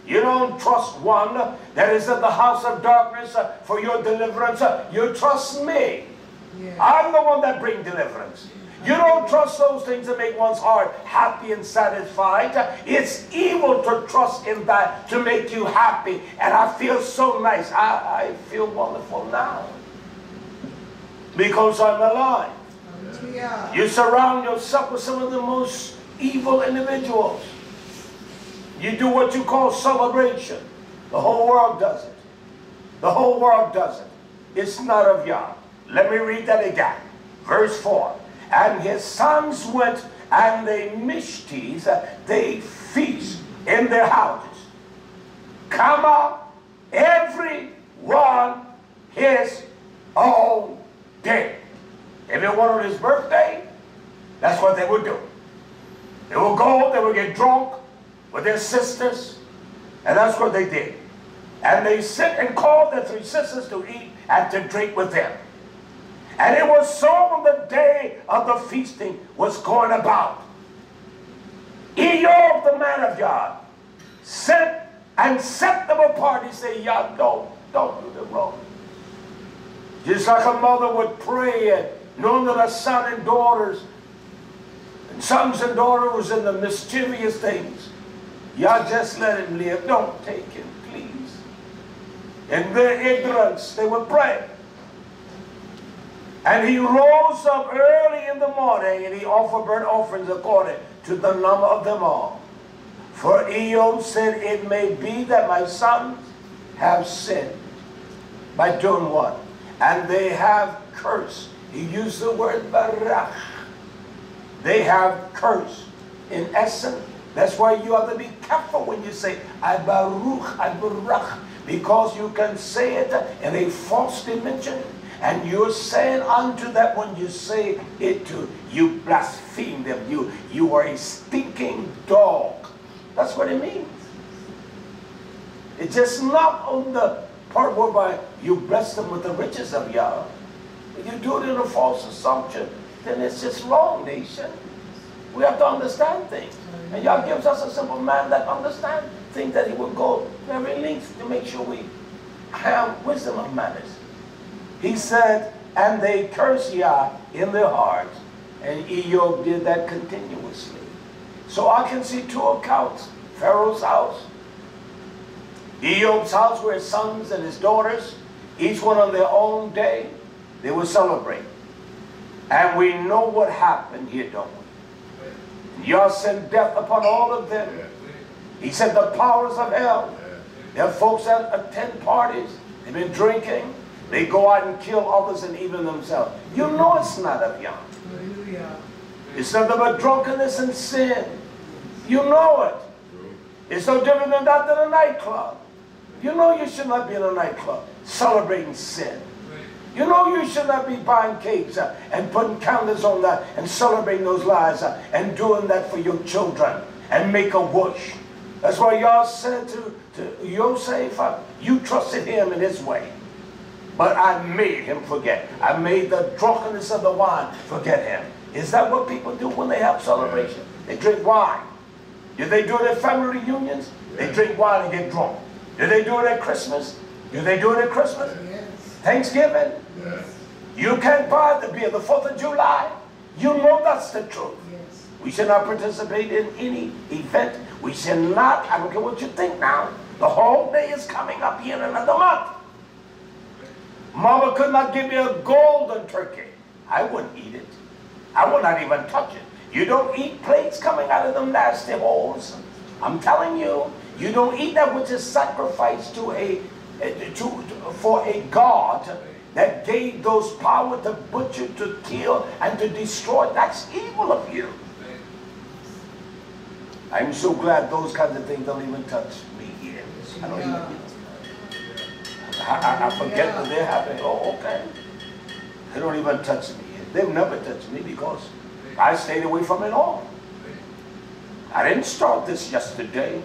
You don't trust one that is in the house of darkness for your deliverance. You trust me. Yeah. I'm the one that brings deliverance. You don't trust those things that make one's heart happy and satisfied. It's evil to trust in that to make you happy. And I feel so nice. I feel wonderful now. Because I'm alive. Yeah. You surround yourself with some of the most evil individuals. You do what you call celebration. The whole world does it. The whole world does it. It's not of Yah. Let me read that again. Verse 4. And his sons went and they mishtis, they feast in their houses. Comma, every one his own day. Everyone on his birthday, that's what they would do. They would go, they would get drunk with their sisters, and that's what they did. And they sent and called their 3 sisters to eat and to drink with them. And it was so on the day of the feasting was going about. Eob, the man of God, sent and set them apart. He said, Yah, don't do them wrong. Just like a mother would pray, knowing that her son and daughters, and sons and daughters was in the mischievous things. Yah, just let him live. Don't take him, please. In their ignorance, they would pray. And he rose up early in the morning, and he offered burnt offerings according to the number of them all. For Eob said, it may be that my sons have sinned. By doing what? And they have cursed. He used the word barach. They have cursed. In essence, that's why you have to be careful when you say, I baruch, I barach. Because you can say it in a false dimension. And you're saying unto that when you say it to, you blaspheme them. You are a stinking dog. That's what it means. It's just not on the part whereby you bless them with the riches of Yah. If you do it in a false assumption, then it's just wrong, nation. We have to understand things. And Yah gives us a simple man that understands things, that he will go to every length to make sure we have wisdom of manners. He said, and they curse Yah in their hearts. And Eob did that continuously. So I can see 2 accounts. Pharaoh's house, Eob's house, where his sons and his daughters, each one on their own day, they would celebrate. And we know what happened here, don't we? Yah sent death upon all of them. He said the powers of hell. There are folks that attend parties, they've been drinking, they go out and kill others and even themselves. You know it's not of Yah. It's nothing but drunkenness and sin. You know it. It's no different than that than a nightclub. You know you should not be in a nightclub celebrating sin. You know you should not be buying cakes and putting candles on that and celebrating those lies and doing that for your children and make a wish. That's why Yah said to Yosef, you trusted him in his way. But I made him forget. I made the drunkenness of the wine forget him. Is that what people do when they have celebration? They drink wine. Do they do it at family reunions? They drink wine and get drunk. Do they do it at Christmas? Do they do it at Christmas? Yes. Thanksgiving? Yes. You can't buy the beer. The 4th of July? You know that's the truth. Yes. We should not participate in any event. We should not, I don't care what you think now, the whole day is coming up here in another month. Mama could not give me a golden turkey. I wouldn't eat it. I would not even touch it. You don't eat plates coming out of them nasty holes. I'm telling you, you don't eat that which is sacrificed to for a God that gave those power to butcher, to kill, and to destroy. That's evil of you. I'm so glad those kinds of things don't even touch me here. I don't even eat. I forget that they're happening. Oh, okay. They don't even touch me. They've never touched me because I stayed away from it all. I didn't start this yesterday.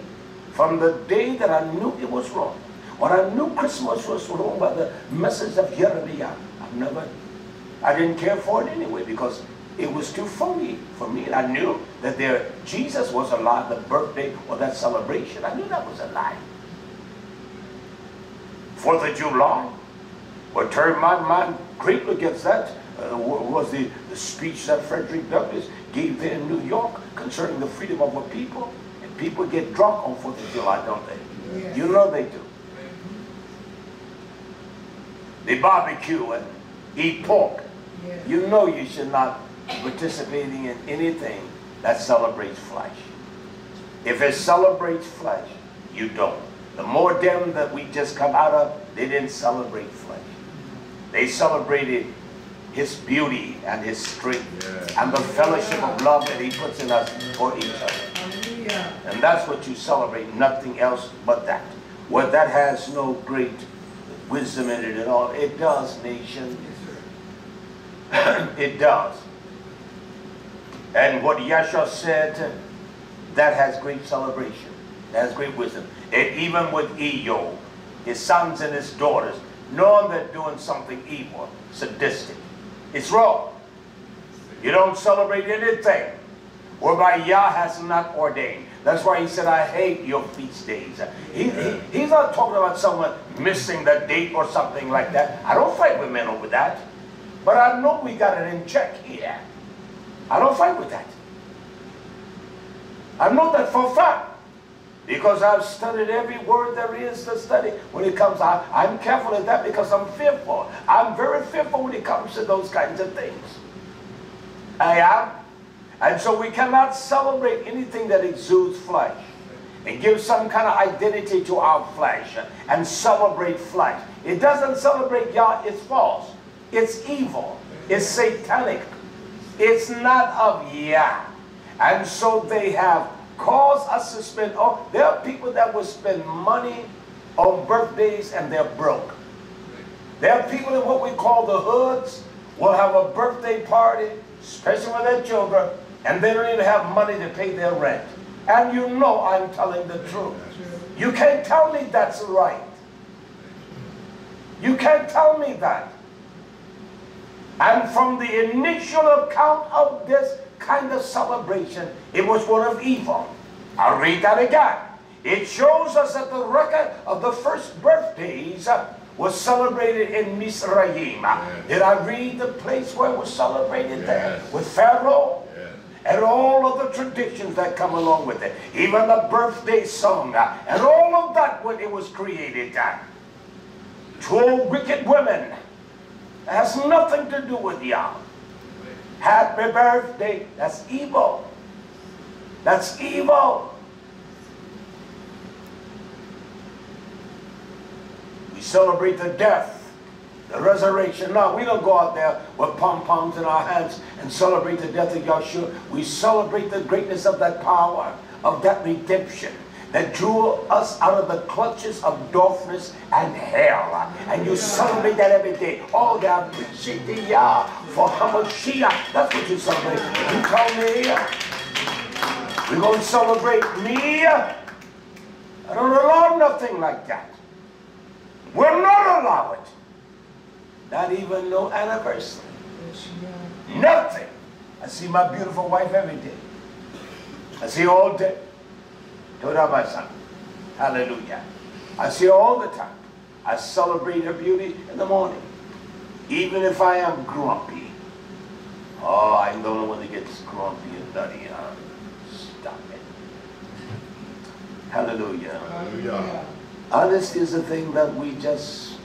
From the day that I knew it was wrong, when I knew Christmas was wrong by the message of Jeremiah, I didn't care for it anyway because it was too phony for me. And I knew that Jesus was alive, the birthday or that celebration. I knew that was a lie. 4th of July, what turned my mind greatly against that was the speech that Frederick Douglass gave there in New York concerning the freedom of our people. And people get drunk on 4th of July, don't they? Yes. You know they do. They barbecue and eat pork. Yes. You know you should not be participating in anything that celebrates flesh. If it celebrates flesh, you don't. The more them that we just come out of, they didn't celebrate flesh. They celebrated His beauty and His strength and the fellowship of love that He puts in us for each other. And that's what you celebrate, nothing else but that. Well, that has no great wisdom in it at all. It does, nation. It does. And what Yeshua said, that has great celebration. That has great wisdom. And even with Eyo, his sons and his daughters, knowing they're doing something evil, sadistic. It's wrong. You don't celebrate anything whereby Yah has not ordained. That's why He said, I hate your feast days. He's not talking about someone missing the date or something like that. I don't fight with men over that. But I know we got it in check here. I don't fight with that. I know that for a fact. Because I've studied every word there is to study. When it comes, I'm careful of that because I'm fearful. I'm very fearful when it comes to those kinds of things. I am. And so we cannot celebrate anything that exudes flesh and give some kind of identity to our flesh and celebrate flesh. It doesn't celebrate Yah, it's false. It's evil. It's satanic. It's not of Yah. And so they have caused us to spend, there are people that will spend money on birthdays and they're broke. There are people in what we call the hoods will have a birthday party, especially with their children, and they don't even have money to pay their rent. And you know I'm telling the truth. You can't tell me that's right. You can't tell me that. And from the initial account of this kind of celebration, it was one of evil. I'll read that again. It shows us that the record of the first birthdays was celebrated in Mizraim. Yes. Did I read the place where it was celebrated? Yes. There with Pharaoh? Yes. And all of the traditions that come along with it. Even the birthday song and all of that when it was created. 12 wicked women. It has nothing to do with Yah. Happy birthday. That's evil. That's evil. We celebrate the death, the resurrection. No, we don't go out there with pom-poms in our hands and celebrate the death of Yeshua. We celebrate the greatness of that power, of that redemption that drew us out of the clutches of darkness and hell. And you celebrate that every day. Oh, they appreciate the Yah for Hamashiach. That's what you celebrate. You call me. We're going to celebrate me. I don't allow nothing like that. We'll not allow it. Not even no anniversary. Nothing. I see my beautiful wife every day. I see her all day. Torah, my son. Hallelujah. I see her all the time. I celebrate her beauty in the morning. Even if I am grumpy. Oh, I'm the only one that gets grumpy and nutty. Stop it. Hallelujah. Hallelujah. Honesty is a thing that we just,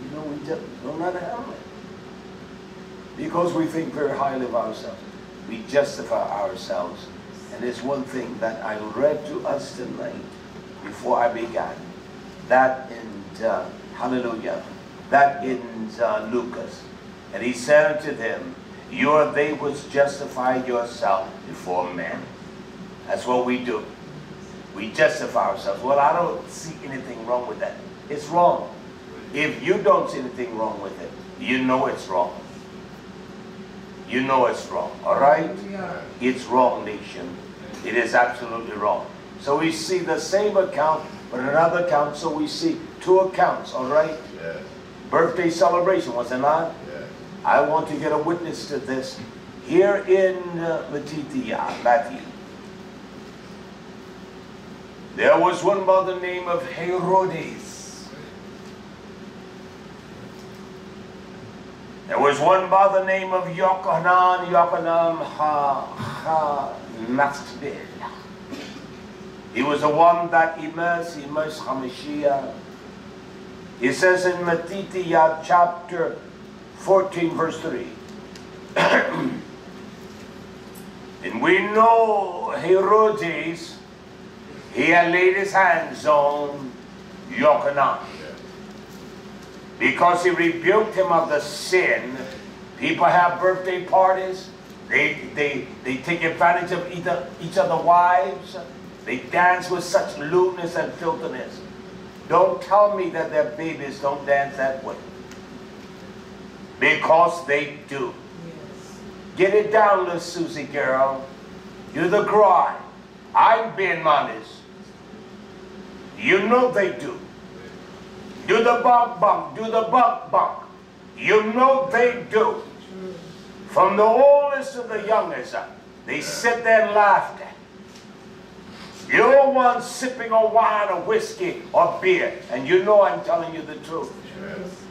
we just don't know how to handle it. Because we think very highly of ourselves. We justify ourselves. And there's one thing that I read to us tonight before I began. That in, hallelujah, that in Lucas. And he said unto them, you are they which justify yourself before men. That's what we do. We justify ourselves. Well, I don't see anything wrong with that. It's wrong. If you don't see anything wrong with it, you know it's wrong. You know it's wrong, all right? It's wrong, nation. It is absolutely wrong. So we see the same account, but another account, so we see two accounts, all right? Yes. Birthday celebration, was it not? Yes. I want to get a witness to this. Here in Matthew, there was one by the name of Herodes. There was one by the name of Yochanan ha-Nastbil. He was the one that immersed HaMashiach. It says in Matthew chapter 14 verse 3. And we know Herodes, he had laid his hands on Yochanan. Because he rebuked him of the sin. People have birthday parties. They take advantage of each other's wives. They dance with such lewdness and filthiness. Don't tell me that their babies don't dance that way. Because they do. Yes. Get it down, little Susie girl. Do the cry. I'm being honest. You know they do. Do the bump bump. Do the bump bump. You know they do. From the oldest to the youngest, they sit there and laugh. You're one sipping on wine or whiskey or beer, and you know I'm telling you the truth. Yes.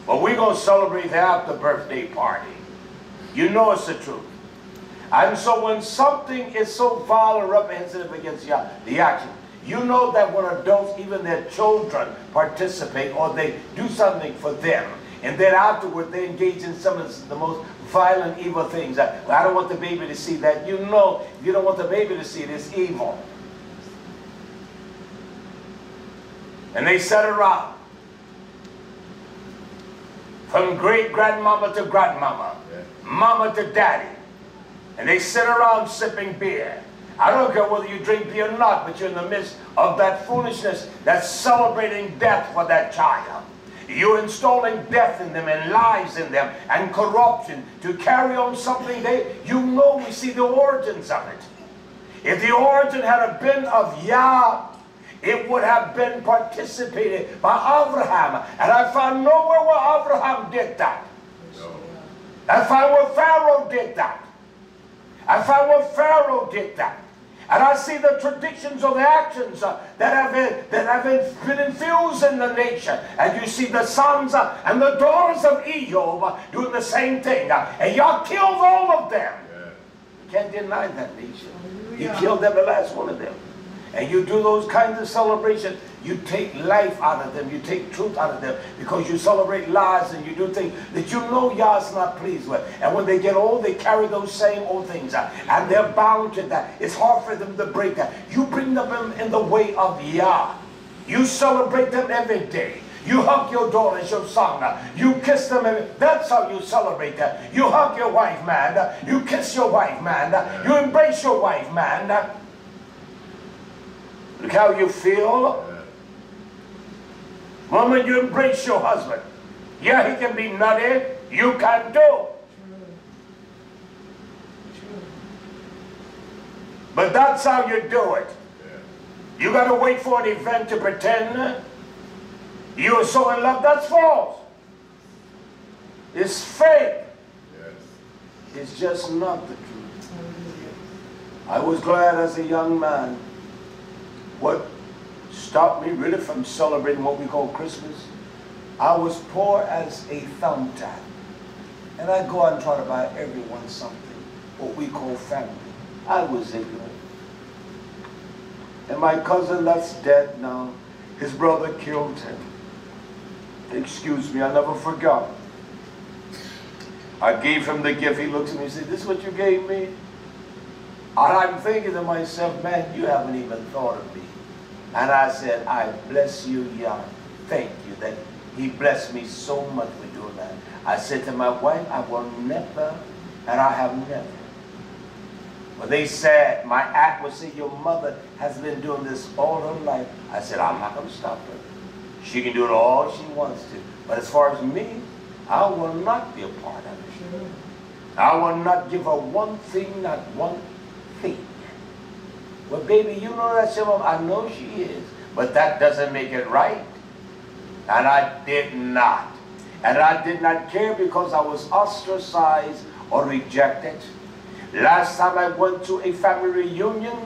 But we're going to celebrate the after birthday party. You know it's the truth. And so when something is so vile and reprehensible against the action, you know that when adults, even their children, participate or they do something for them, and then afterward they engage in some of the most violent, evil things. I don't want the baby to see that. You know, if you don't want the baby to see it, it's evil. And they sat around. From great-grandmama to grandmama. Yeah. Mama to daddy. And they sit around sipping beer. I don't care whether you drink beer or not, but you're in the midst of that foolishness that's celebrating death for that child. You're installing death in them and lies in them and corruption to carry on something you know we see the origins of it. If the origin had been of Yah, it would have been participated by Abraham. And I found nowhere where Abraham did that. No. I found where Pharaoh did that. I found where Pharaoh did that. And I see the traditions of the actions that have been infused in the nation. And you see the sons and the daughters of Ejob doing the same thing. And y'all killed all of them. Yeah. You can't deny that nation. You killed every last one of them. And you do those kinds of celebrations. You take life out of them. You take truth out of them. Because you celebrate lies and you do things that you know Yah's not pleased with. And when they get old, they carry those same old things. And they're bound to that. It's hard for them to break that. You bring them in the way of Yah. You celebrate them every day. You hug your daughters, your son. You kiss them. That's how you celebrate that. You hug your wife, man. You kiss your wife, man. You embrace your wife, man. Look how you feel. Moment you embrace your husband. Yeah, he can be nutty. You can do. But that's how you do it. You got to wait for an event to pretend you are so in love. That's false. It's fake. It's just not the truth. I was glad as a young man. What stopped me really from celebrating what we call Christmas? I was poor as a thumbtack. And I go out and try to buy everyone something, what we call family. I was ignorant. And my cousin that's dead now, his brother killed him. Excuse me, I never forgot. I gave him the gift. He looked at me and said, "This is what you gave me?" And I'm thinking to myself, man, you haven't even thought of me. And I said, I bless you, Yah. Thank you that he blessed me so much for doing that. I said to my wife, I will never, and I have never When they said, my aunt would say, your mother has been doing this all her life. I said, I'm not going to stop her. She can do it all she wants to. But as far as me, I will not be a part of it. I will not give her one thing, not one thing. Well, baby, you know that's your mom. I know she is. But that doesn't make it right. And I did not. And I did not care because I was ostracized or rejected. Last time I went to a family reunion,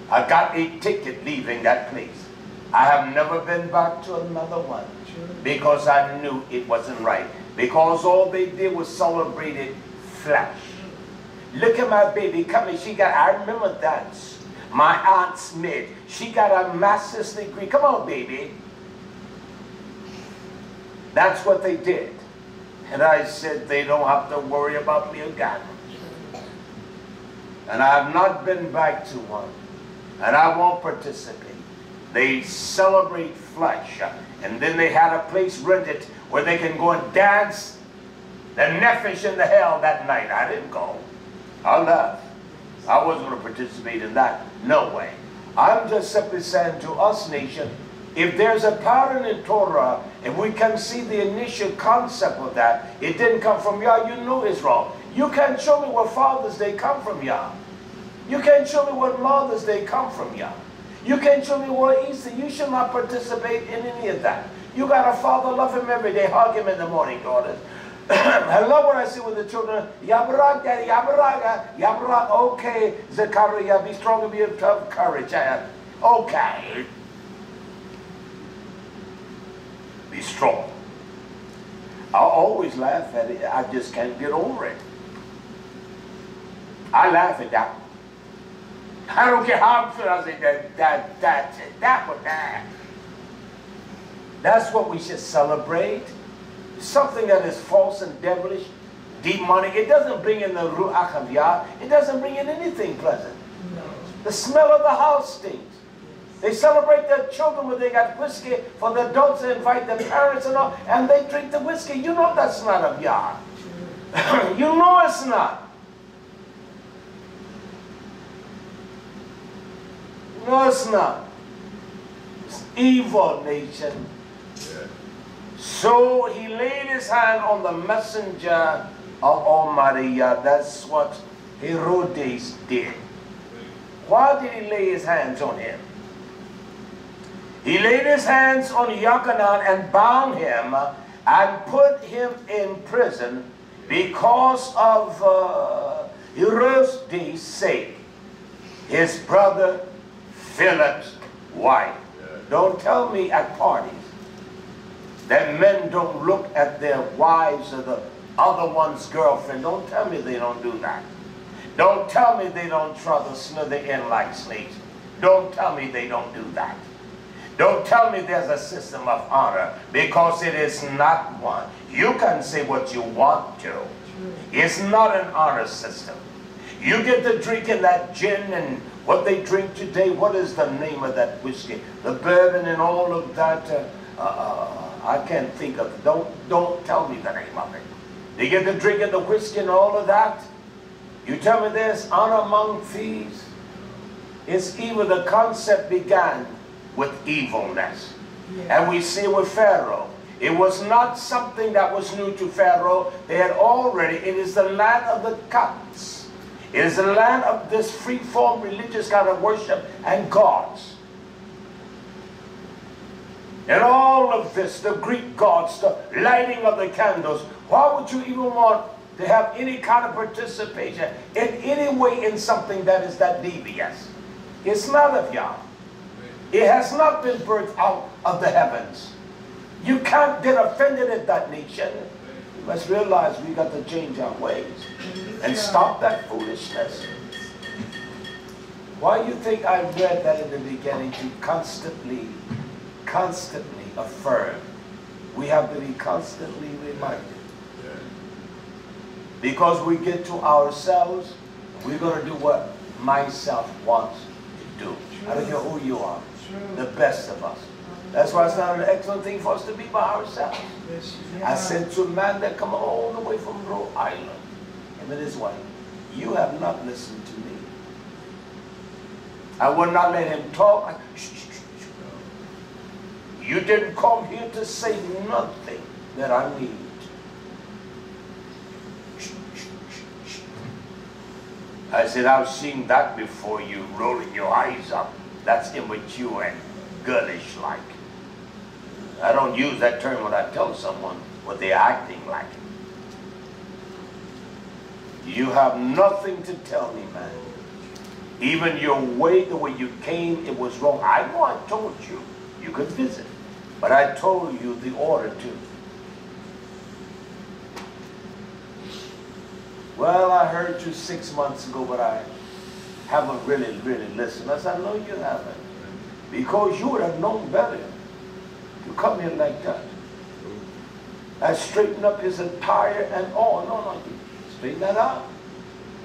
I got a ticket leaving that place. I have never been back to another one because I knew it wasn't right. Because all they did was celebrated flesh. Look at my baby coming. I remember that. My Aunt Smith, she got a master's degree. Come on, baby. That's what they did. And I said, they don't have to worry about me again. And I have not been back to one. And I won't participate. They celebrate flesh. And then they had a place rented where they can go and dance the nephesh in the hell that night. I didn't go. I left. I wasn't going to participate in that. No way. I'm just simply saying to us, nation, if there's a pattern in Torah, if we can see the initial concept of that, it didn't come from Yah, you know it's wrong. You can't show me where Father's Day come from Yah. You can't show me what Mother's Day come from Yah. You can't show me what Easter. You should not participate in any of that. You got a father, love him every day, hug him in the morning, daughters. I love what I see with the children. Yabarak, daddy, yabarak, yabarak. Okay, Zechariah, be strong and be of tough courage. Okay. Be strong. I always laugh at it. I just can't get over it. I laugh at that. I don't care how I'm feeling. I say that. That's what we should celebrate. Something that is false and devilish, demonic. It doesn't bring in the ruach of Yah. It doesn't bring in anything pleasant. No. The smell of the house stinks. They celebrate their children when they got whiskey for the adults to invite their parents and all, and they drink the whiskey. You know that's not of Yah. You know it's not. No, it's not. It's evil, nation. Yeah. So he laid his hand on the messenger of Almighty Yah. That's what Herodes did. Why did he lay his hands on him? He laid his hands on Yochanan and bound him and put him in prison because of Herodes' sake, his brother Philip's wife. Don't tell me at parties that men don't look at their wives or the other one's girlfriend. Don't tell me they don't do that. Don't tell me they don't try to slither in like snakes. Don't tell me they don't do that. Don't tell me there's a system of honor, because it is not one. You can say what you want to. It's not an honor system. You get to drinking that gin and what they drink today. What is the name of that whiskey? The bourbon and all of that. I can't think of it. Don't tell me the name of it. They get to drinking the whiskey and all of that. You tell me there's honor among thieves. It's evil. The concept began with evilness. Yeah. And we see with Pharaoh. It was not something that was new to Pharaoh. They had already, it is the land of the Copts. It is the land of this free-form religious kind of worship and gods. And all of this, the Greek gods, the lighting of the candles, why would you even want to have any kind of participation in any way in something that is that devious? It's not of Yah. It has not been birthed out of the heavens. You can't get offended at that nation. You must realize we got to change our ways and stop that foolishness. Why do you think I read that in the beginning? To constantly affirm. We have to be constantly reminded. Because we get to ourselves, we're going to do what myself wants to do. I don't care who you are. The best of us. That's why it's not an excellent thing for us to be by ourselves. I said to a man that come all the way from Rhode Island, him and his wife, You have not listened to me. I will not let him talk. You didn't come here to say nothing that I need. I said, I've seen that before, you rolling your eyes up. That's immature and girlish like. I don't use that term when I tell someone what they're acting like. You have nothing to tell me, man. Even your way, the way you came, it was wrong. I know I told you, you could visit. But I told you the order too. Well, I heard you 6 months ago, but I haven't really listened. I said, no, you haven't. Because you would have known better to come here like that. I straightened up his entire and all. No, straighten that out.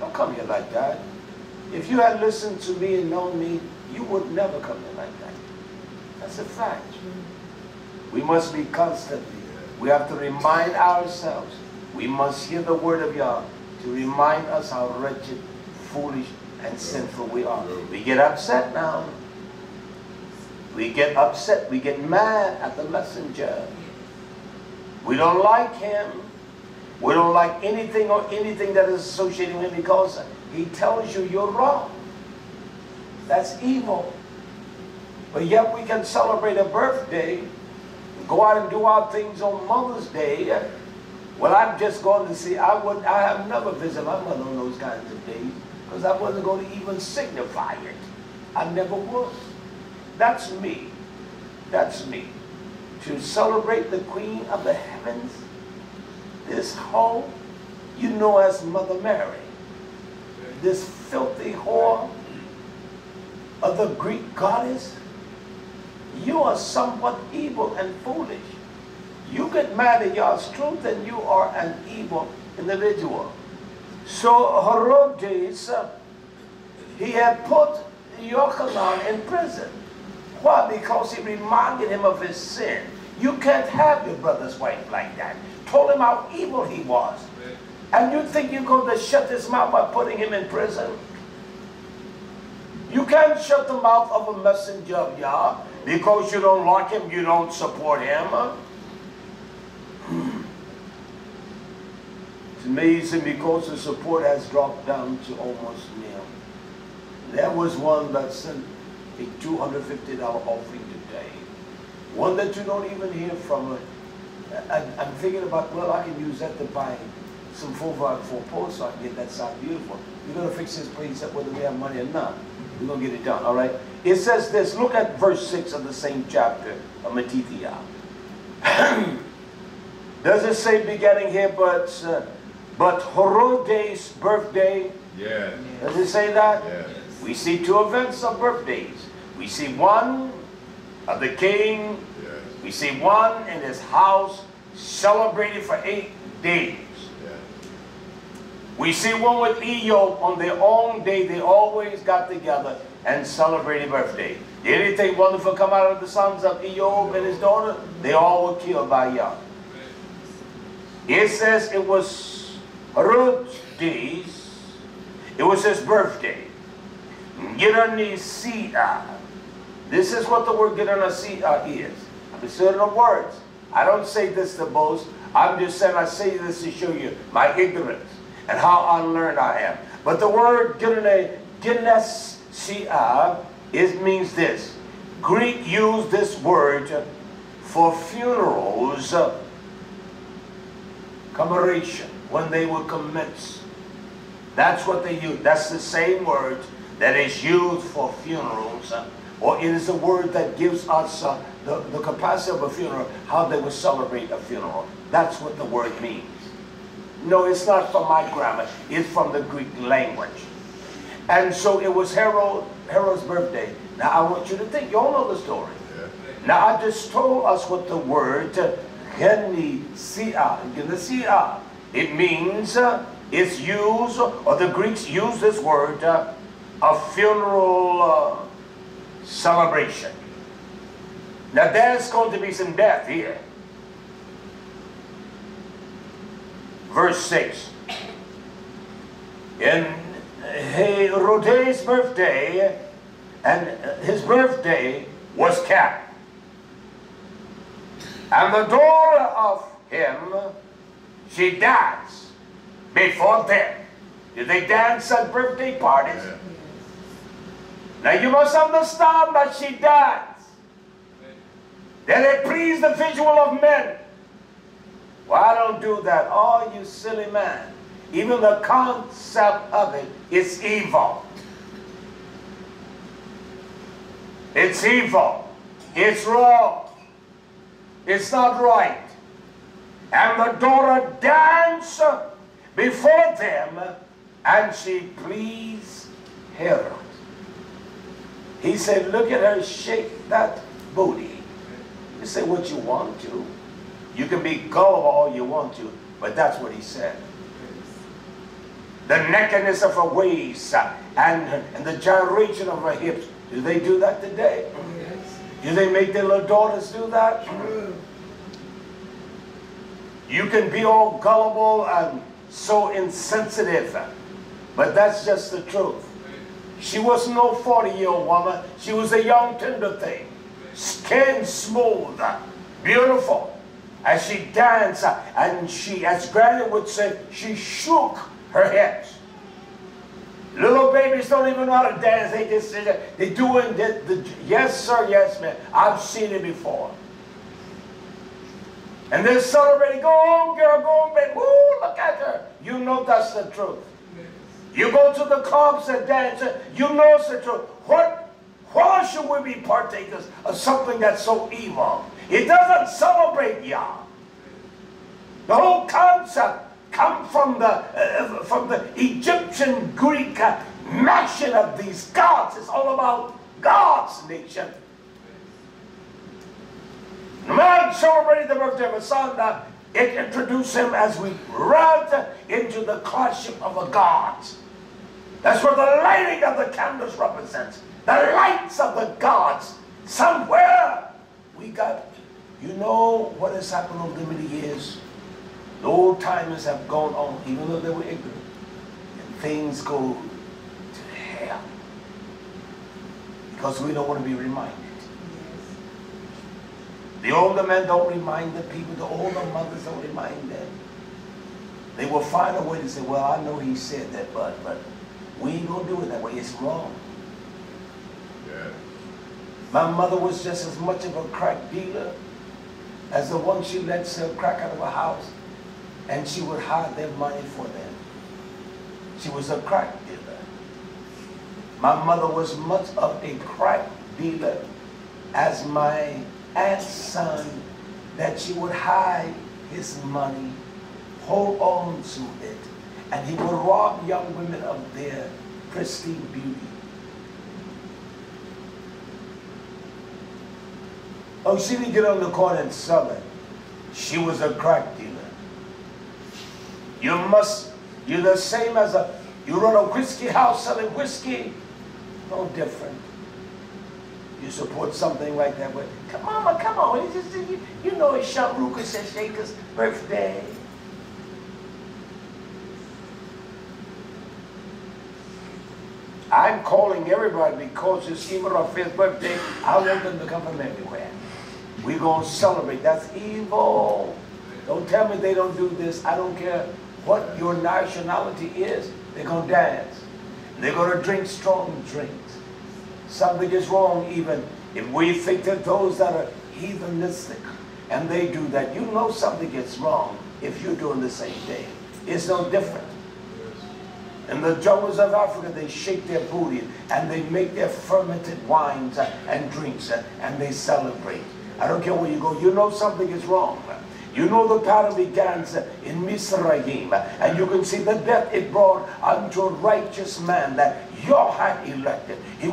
Don't come here like that. If you had listened to me and known me, you would never come here like that. That's a fact. We must be constantly. We have to remind ourselves. We must hear the word of Yah to remind us how wretched, foolish, and sinful we are. We get upset now. We get upset. We get mad at the messenger. We don't like him. We don't like anything or anything that is associated with him because he tells you you're wrong. That's evil. But yet we can celebrate a birthday, go out and do our things on Mother's Day. Well, I'm just going to see, I have never visited my mother on those kinds of days because I wasn't going to even signify it. I never was. That's me. That's me. To celebrate the Queen of the Heavens, this hoe you know as Mother Mary, this filthy whore of the Greek goddess, you are somewhat evil and foolish. You get mad at Yah's truth and you are an evil individual. So Herodes, he had put Yochanan in prison. Why? Because he reminded him of his sin. You can't have your brother's wife like that. Told him how evil he was. And you think you're going to shut his mouth by putting him in prison? You can't shut the mouth of a messenger of Yah because you don't like him, you don't support him. It's amazing because the support has dropped down to almost nil. There was one that sent a $250 offering today. One that you don't even hear from. I'm thinking about, well, I can use that to buy some 4x4 posts so I can get that side beautiful. We're going to fix this place up whether we have money or not. We're going to get it done, all right? It says this. Look at verse 6 of the same chapter of Matithia. Does it say beginning here, but Herodes' birthday? Yeah. Does it say that? Yes. We see two events of birthdays. We see one of the king. Yes. We see one in his house celebrated for 8 days. Yes. We see one with Eob on their own day. They always got together and celebrated birthday. Did anything wonderful come out of the sons of Eob and his daughter? They all were killed by Yah. It says it was Herod's days. It was his birthday. Giranisia. This is what the word Giranisia is. I'm inserting the words. I don't say this to boast. I'm just saying I say this to show you my ignorance and how unlearned I am. But the word Giranisia means this. Greek used this word for funerals, commemoration, when they would commence. That's what they use. That's the same word that is used for funerals, or it is a word that gives us the capacity of a funeral, how they would celebrate a funeral. That's what the word means. No, it's not from my grammar. It's from the Greek language. And so it was Herod's birthday. Now I want you to think. You all know the story. Yeah. Now I just told us what the word Genisia. It means it's used, or the Greeks use this word, a funeral celebration. Now there's going to be some death here. Verse 6. in Roday's birthday, and his birthday was kept. And the daughter of him, she danced before them. Did they dance at birthday parties? Yeah. Now you must understand that she danced. That it pleased the visual of men. Well, I don't do that. Oh, you silly man. Even the concept of it is evil. It's evil. It's wrong. It's not right. And the daughter danced before them, and she pleased Herod. He said, look at her shake that booty. You say what you want to. You can be gullible all you want to, but that's what he said. The nakedness of her waist and the gyration of her hips. Do they do that today? Yes. Do they make their little daughters do that? True. You can be all gullible and so insensitive, but that's just the truth. She was no 40-year-old woman. She was a young tender thing. Skin smooth, beautiful. As she danced, and she, as Granny would say, she shook her hips. Little babies don't even know how to dance. They just they doing the yes sir, yes ma'am. I've seen it before. And they're celebrating. Go home, girl. Go home, baby. Woo! Look at her. You know that's the truth. You go to the clubs and dance. You know it's the truth. Why should we be partakers of something that's so evil? It doesn't celebrate Yah. The whole concept comes from the Egyptian Greek mashing of these gods. It's all about God's nation. The man celebrated the birthday of his son. It introduced him, as we read, into the courtship of the gods. That's what the lighting of the candles represents. The lights of the gods. Somewhere we got, you know what has happened over the many years? The old timers have gone on, even though they were ignorant. And things go to hell. Because we don't want to be reminded. The older men don't remind the people. The older mothers don't remind them. They will find a way to say, well, I know he said that, but we ain't going to do it that way. It's wrong. Yeah. My mother was just as much of a crack dealer as the one she let sell crack out of her house, and she would hide their money for them. She was a crack dealer. My mother was much of a crack dealer as my aunt's son, that she would hide his money, hold on to it, and he would rob young women of their pristine beauty. Oh, she didn't get on the corner and sell it. She was a crack dealer. You're the same as you run a whiskey house selling whiskey, no different. You support something like that, but come on, it's just, you know it's Shamruka Shashaka's birthday. I'm calling everybody because it's Imra's birthday. I want them to come from everywhere. We're going to celebrate. That's evil. Don't tell me they don't do this. I don't care what your nationality is. They're going to dance. They're going to drink strong drinks. Something is wrong even if we think that those that are heathenistic and they do that. You know something is wrong if you're doing the same thing. It's no different. In the jungles of Africa, they shake their booty and they make their fermented wines and drinks and they celebrate. I don't care where you go. You know something is wrong. You know the pattern begins in Mizraim, and you can see the death it brought unto a righteous man that Yah had elected. He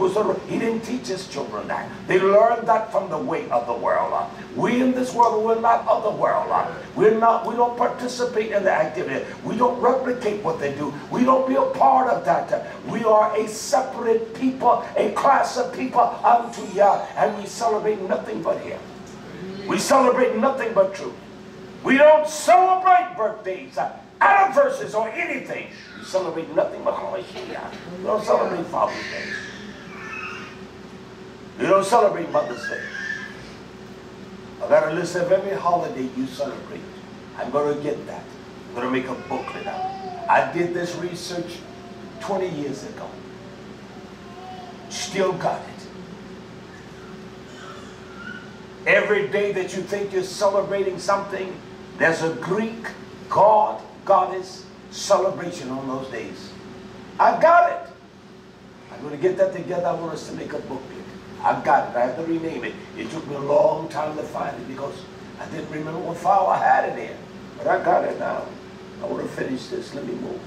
didn't teach his children that. They learned that from the way of the world. We in this world, we're not of the world. We don't participate in the activity. We don't replicate what they do. We don't be a part of that. We are a separate people, a class of people unto Yah, and we celebrate nothing but Him. We celebrate nothing but truth. We don't celebrate birthdays. anniversaries or anything. You celebrate nothing but Hamashiach. You don't celebrate Father's Day. You don't celebrate Mother's Day. I got a list of every holiday you celebrate. I'm going to get that. I'm going to make a booklet out. I did this research 20 years ago. Still got it. Every day that you think you're celebrating something, there's a Greek god, goddess celebration on those days. I got it. I'm going to get that together. I want us to make a booklet. I got it. I have to rename it. It took me a long time to find it because I didn't remember what file I had it in. But I got it now. I want to finish this. Let me move.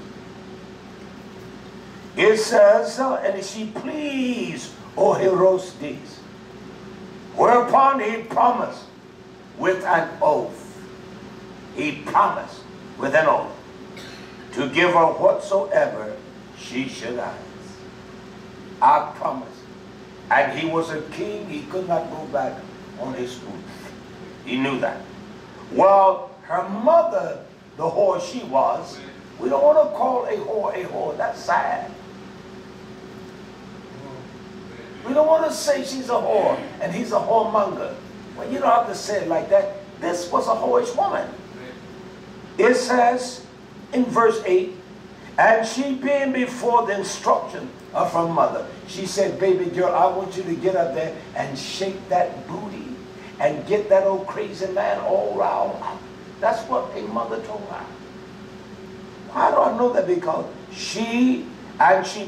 It says, and she pleased, O Herostes, whereupon he promised with an oath. He promised with an oath to give her whatsoever she should ask. I promise. And he was a king. He could not go back on his oath. He knew that. Well, her mother, the whore she was, we don't want to call a whore. That's sad. We don't want to say she's a whore and he's a whoremonger. Well, you don't have to say it like that. This was a whorish woman. It says in verse 8, and she being before the instruction of her mother, she said, baby girl, I want you to get up there and shake that booty and get that old crazy man all riled up. That's what a mother told her. How do I know that? Because she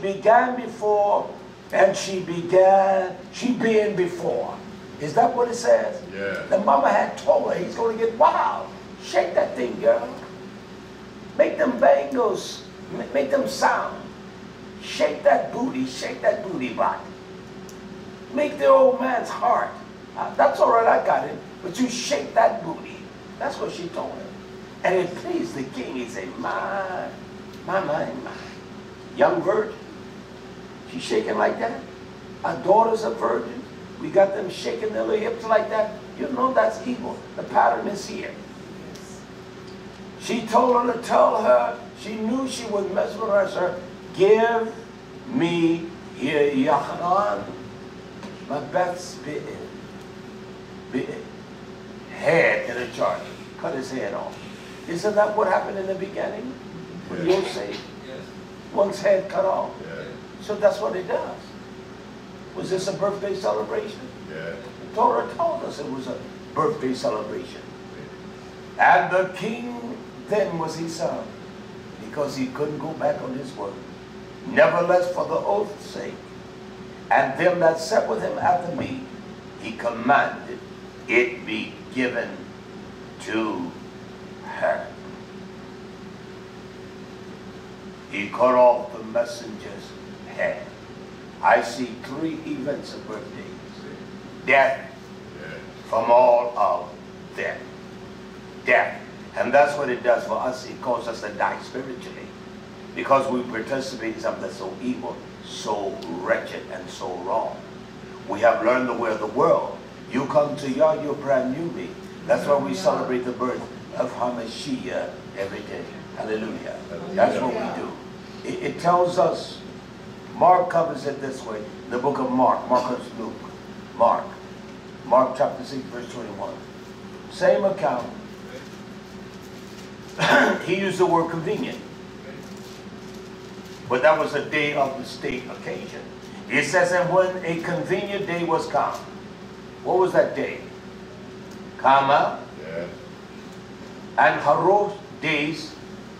began before, and she being before. Is that what it says? Yeah. The mama had told her he's going to get wild. Shake that thing, girl. Make them bangles. Make them sound. Shake that booty body. Make the old man's heart. That's all right, I got it. But you shake that booty. That's what she told him. And it pleased the king. He said, my. Young virgin. She's shaking like that. Our daughters are virgins. We got them shaking their little hips like that. You know that's evil. The pattern is here. She told her to tell her, she knew she would mesmerize her, give me YisraYah'ale, my best head in a charge. Cut his head off. Isn't that what happened in the beginning? When you're saved? One's head cut off. Yeah. So that's what it does. Was this a birthday celebration? Yeah. The Torah told us it was a birthday celebration. And the king then was his son, because he couldn't go back on his word. Nevertheless, for the oath's sake, and them that sat with him at the meat, he commanded it be given to her. He cut off the messenger's head. I see 3 events of birthdays. Death from all of them. Death. And that's what it does for us. It causes us to die spiritually. Because we participate in something that's so evil, so wretched, and so wrong. We have learned the way of the world. You come to Yah, you're brand new me. That's why we celebrate the birth of Hamashiach every day. Hallelujah. That's what we do. It tells us, Mark covers it this way. The book of Mark. Mark is Luke. Mark chapter 6, verse 21. Same account. He used the word convenient. But that was a day of the state occasion. It says, and when a convenient day was come. What was that day? Kama. Yeah. And Harosh days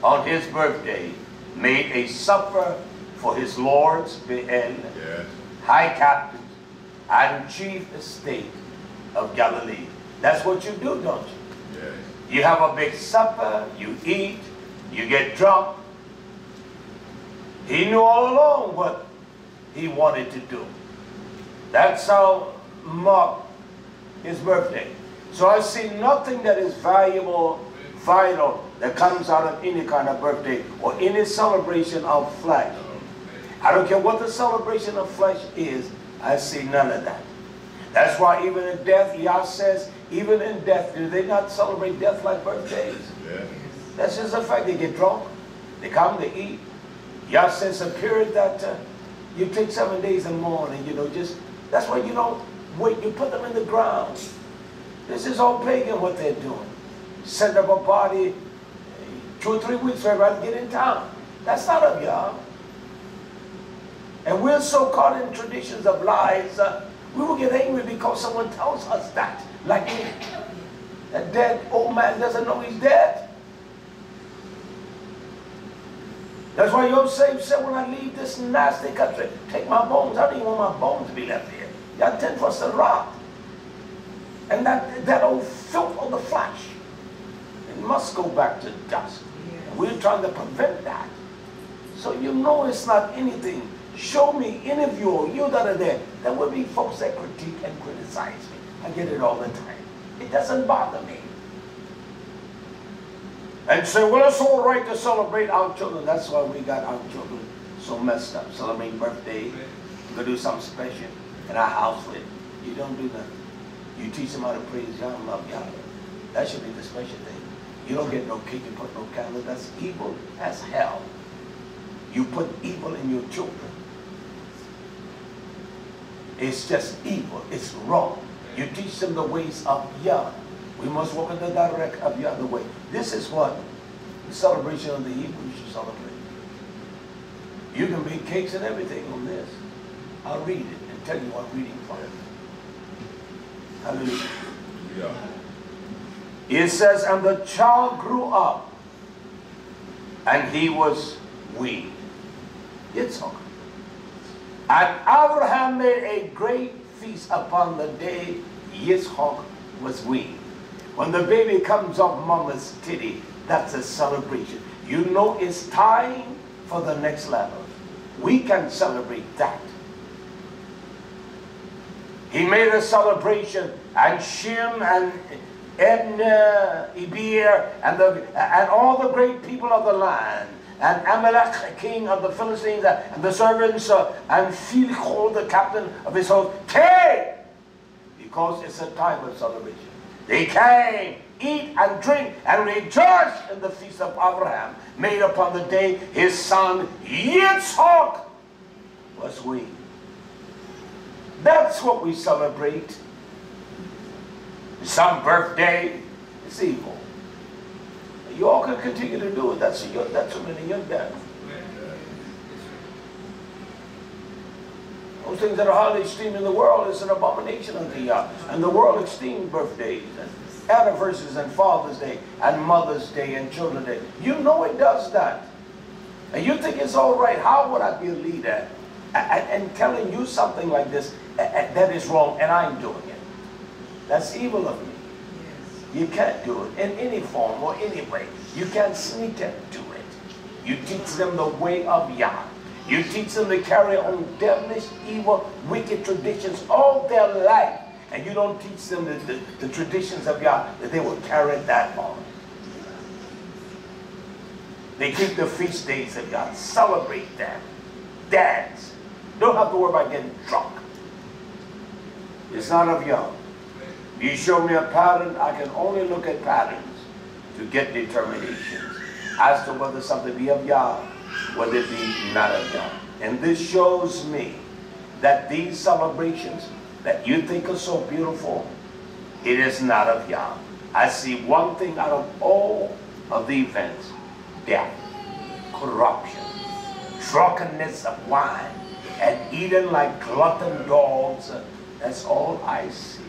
on his birthday made a supper for his lords, Be'el, high captains, and chief estate of Galilee. That's what you do, don't you? Yes. You have a big supper, you eat, you get drunk. He knew all along what he wanted to do. That's how marked his birthday. So I see nothing that is valuable, vital, that comes out of any kind of birthday or any celebration of flesh. I don't care what the celebration of flesh is, I see none of that. That's why even in death, Yah says, even in death, do they not celebrate death like birthdays? Yeah. That's just a fact. They get drunk. They come, they eat. Yah says a period that you take 7 days and more, and that's why you don't wait. You put them in the ground. This is all pagan what they're doing. Set up a body 2 or 3 weeks for everybody to get in town. That's not of Yah. And we're so caught in traditions of lies, we will get angry because someone tells us that. Like me. That dead old man doesn't know he's dead. That's why Yosef said, when I leave this nasty country, take my bones. I don't even want my bones to be left here. Y'all tend for us to rot. And that old filth of the flesh, it must go back to dust. And we're trying to prevent that. So it's not anything. Show me any of you that are there. There will be folks that critique and criticize me. I get it all the time. It doesn't bother me. And say, well, it's all right to celebrate our children. That's why we got our children so messed up. Celebrate birthday. We're going to do something special in our house with. You don't do nothing. You teach them how to praise Yah and love Yah. That should be the special thing. You don't get no cake and put no candle. That's evil as hell. You put evil in your children. It's just evil. It's wrong. You teach them the ways of Yah. We must walk in the direct of Yah the way. This is what the celebration of the Hebrews should celebrate. You can bake cakes and everything on this. I'll read it and tell you what I'm reading from it. Hallelujah. Yeah. It says, and the child grew up, and he was weaned. Yitzhak. And Abraham made a great feast upon the day Yitzhak was weaned. When the baby comes off mama's titty, that's a celebration. You know it's time for the next level. We can celebrate that. He made a celebration, and Shem and Edna, Eber, and all the great people of the land, and Amalek, king of the Philistines, and the servants, and Philchol, the captain of his host, came, because it's a time of celebration. They came, eat and drink, and rejoice in the feast of Abraham, made upon the day his son Yitzhak was weaned. That's what we celebrate. Some birthday, it's evil. You all can continue to do it. That's your death. Those things that are highly esteemed in the world is an abomination unto Yah. And the world esteems birthdays and anniversaries and Father's Day and Mother's Day and Children's Day. You know it does that. And you think it's all right. How would I be a leader and telling you something like this that is wrong and I'm doing it? That's evil of me. You can't do it in any form or any way. You can't sneak and do it. You teach them the way of Yah. You teach them to carry on devilish, evil, wicked traditions all their life. And you don't teach them the traditions of Yah, that they will carry that on. They keep the feast days of Yah, celebrate them, dance. Don't have to worry about getting drunk. It's not of Yah. You show me a pattern, I can only look at patterns to get determinations as to whether something be of Yah, whether it be not of Yah. And this shows me that these celebrations that you think are so beautiful, it is not of Yah. I see one thing out of all of the events: death, corruption, drunkenness of wine, and eating like glutton dogs. That's all I see.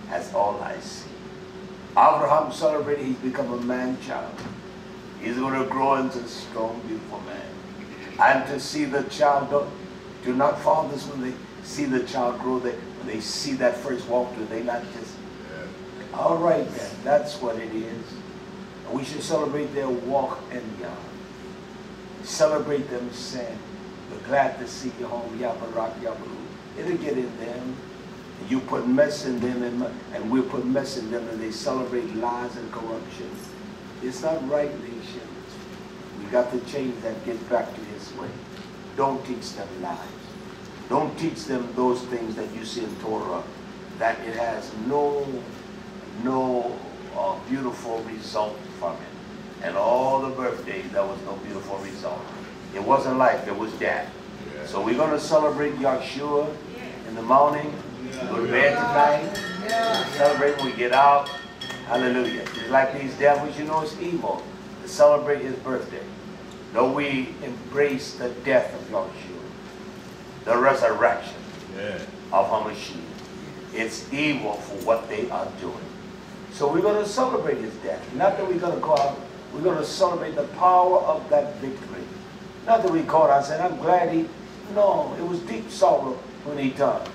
That's all I see. Abraham celebrated, he's become a man-child. He's going to grow into a strong, beautiful man. And to see the child, do not fathers, when they see the child grow, when they see that first walk through, they not just, all right then, that's what it is. And we should celebrate their walk in Yah. Celebrate them saying, we're glad to see you home, Yah Barak, Yah Baruch. It'll get in them. You put mess in them, and we put mess in them, and they celebrate lies and corruption. It's not right, nation. We got to change that, get back to His way. Don't teach them lies. Don't teach them those things that you see in Torah, that it has no beautiful result from it. And all the birthdays, that was no beautiful result. It wasn't life, it was death. Yeah. So we're going to celebrate YHWH in the morning. Go to bed tonight. Celebrate when we get out. Hallelujah. Just like these devils, you know it's evil to celebrate his birthday. Though we embrace the death of YHWH, the resurrection of Hamashiach. It's evil for what they are doing. So we're going to celebrate his death. Not that we're going to go out, we're going to celebrate the power of that victory. Not that we call out and said, I'm glad he, no, it was deep sorrow when he died.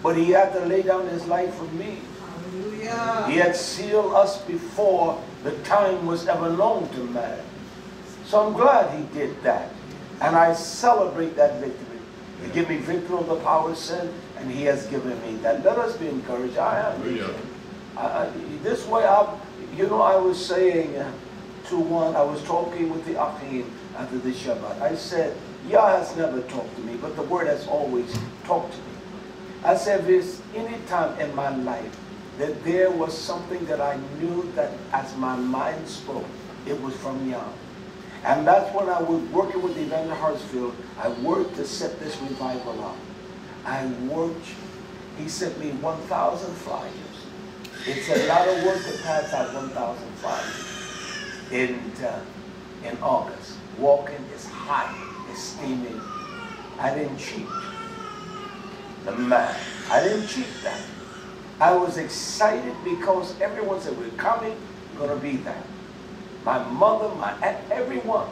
But he had to lay down his life for me. Hallelujah. He had sealed us before the time was ever known to man. So I'm glad he did that. And I celebrate that victory. He gave me victory over the power of sin, and he has given me that. Let us be encouraged. I am. This way, you know, I was saying to one, I was talking with the Achim after the Shabbat. I said, Yah has never talked to me, but the word has always talked to me. I said, there's any time in my life that there was something that I knew that as my mind spoke, it was from Yah. And that's when I was working with the event in Hartsfield. I worked to set this revival up. I worked, he sent me 1,000 flyers. It's a lot of work to pass out 1,000 flyers in August. Walking is hot, it's steaming. I didn't cheat the man. I didn't cheat that. I was excited because everyone said, we're coming, we're going to be there. My mother, my aunt, everyone.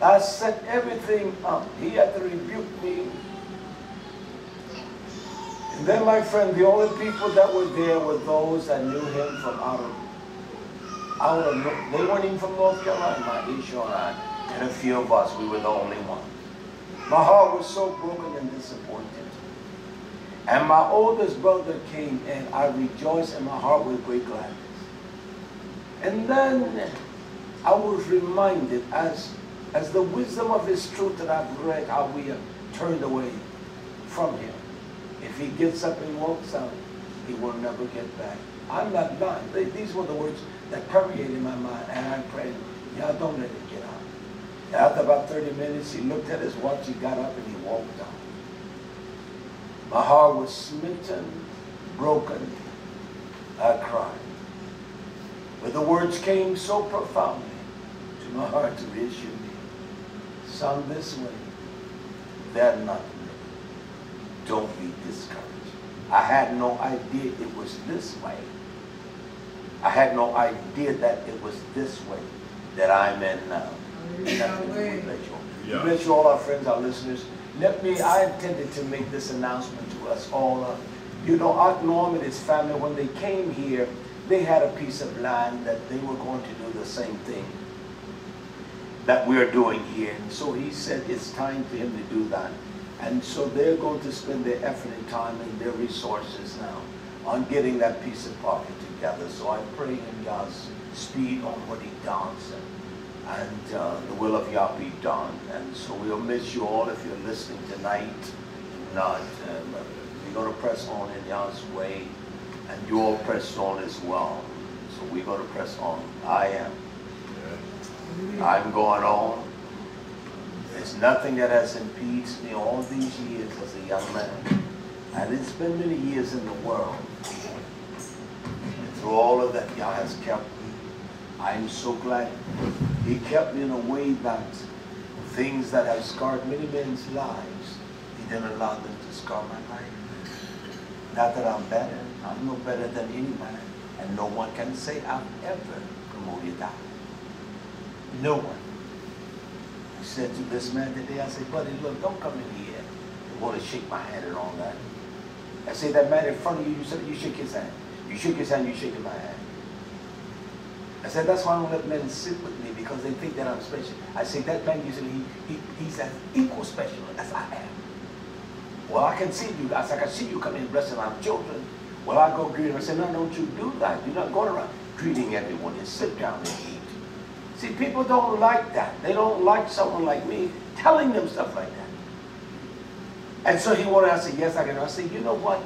I set everything up. He had to rebuke me. And then, my friend, the only people that were there were those that knew him from out of they weren't even from North Carolina, my Esau and a few of us. We were the only one. My heart was so broken and disappointed. And my oldest brother came, and I rejoiced in my heart with great gladness. And then I was reminded, as the wisdom of his truth that I've read, how we are turned away from him. If he gets up and walks out, he will never get back. I'm not lying. These were the words that permeated my mind, and I prayed, y'all don't let it get out. And after about 30 minutes, he looked at his watch, he got up, and he walked out. My heart was smitten, broken. I cried. But the words came so profoundly to my heart to reassure me. Son, this way, they're not me. Don't be discouraged. I had no idea it was this way. I had no idea that it was this way that I'm in now. God bless you all, our friends, our listeners. I intended to make this announcement to us all. You know, Art Norm and his family, when they came here, they had a piece of land that they were going to do the same thing that we're doing here. And so he said it's time for him to do that. And so they're going to spend their effort and time and their resources now on getting that piece of property together. So I pray in God's speed on what he does, and the will of Yah be done. And so we'll miss you all if you're listening tonight. Not, we're going to press on in Yah's way, and you all press on as well. So we're going to press on. I am. I'm going on. There's nothing that has impeded me all these years as a young man. And it's been many years in the world. And through all of that, Yah has kept me. I'm so glad he kept me in a way that things that have scarred many men's lives, he didn't allow them to scar my life. Not that I'm better. I'm no better than any man. And no one can say I've ever promoted that. No one. I said to this man today, I said, buddy, look, don't come in here and want to shake my hand and all that. I say, that man in front of you, you said you shake his hand. You shake his hand, you shaking my hand. I said, that's why I don't let men sit with me, because they think that I'm special. I say, that man, you said, he's as equal special as I am. Well, I can see you guys. I can see you come in blessing our children. Well, I go greet him. I say, no, don't you do that. You're not going around greeting everyone. You sit down and eat. See, people don't like that. They don't like someone like me telling them stuff like that. And so he wanted, I said, yes, I can. I said, you know what?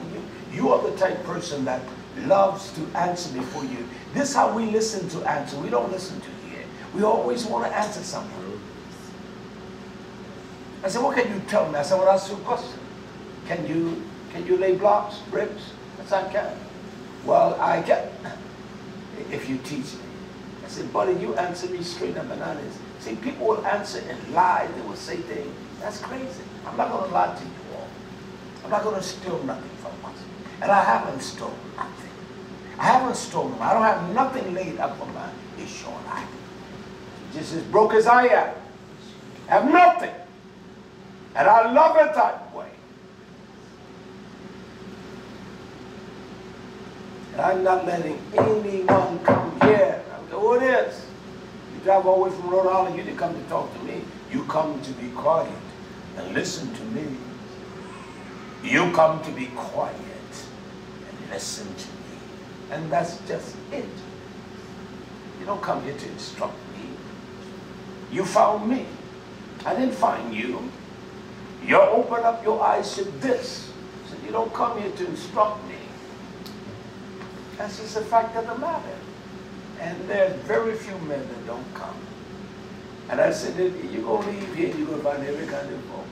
You are the type of person that loves to answer before you. This is how we listen to answer. We don't listen to hear. We always want to answer something. I said, what can you tell me? I said, well, I'll ask you a question. Can you lay blocks, bricks? I said, I can. Well, I can, if you teach me. I said, buddy, you answer me straight up and honest. See, people will answer and lie. They will say things. That's crazy. I'm not going to lie to you all. I'm not going to steal nothing from us. And I haven't stolen nothing. I haven't stolen. I don't have nothing laid up on my YHWH. Just as broke as I am. I have nothing. And I love it that way. And I'm not letting anyone come here. I don't know who it is. You drive all the way from Rhode Island, you didn't come to talk to me. You come to be quiet and listen to me. You come to be quiet and listen to me. And that's just it. You don't come here to instruct me. You found me. I didn't find you. You open up your eyes to this. So you don't come here to instruct me. That's just a fact of the matter. And there's very few men that don't come. And I said, you're going to leave here, you're going to find every kind of folk.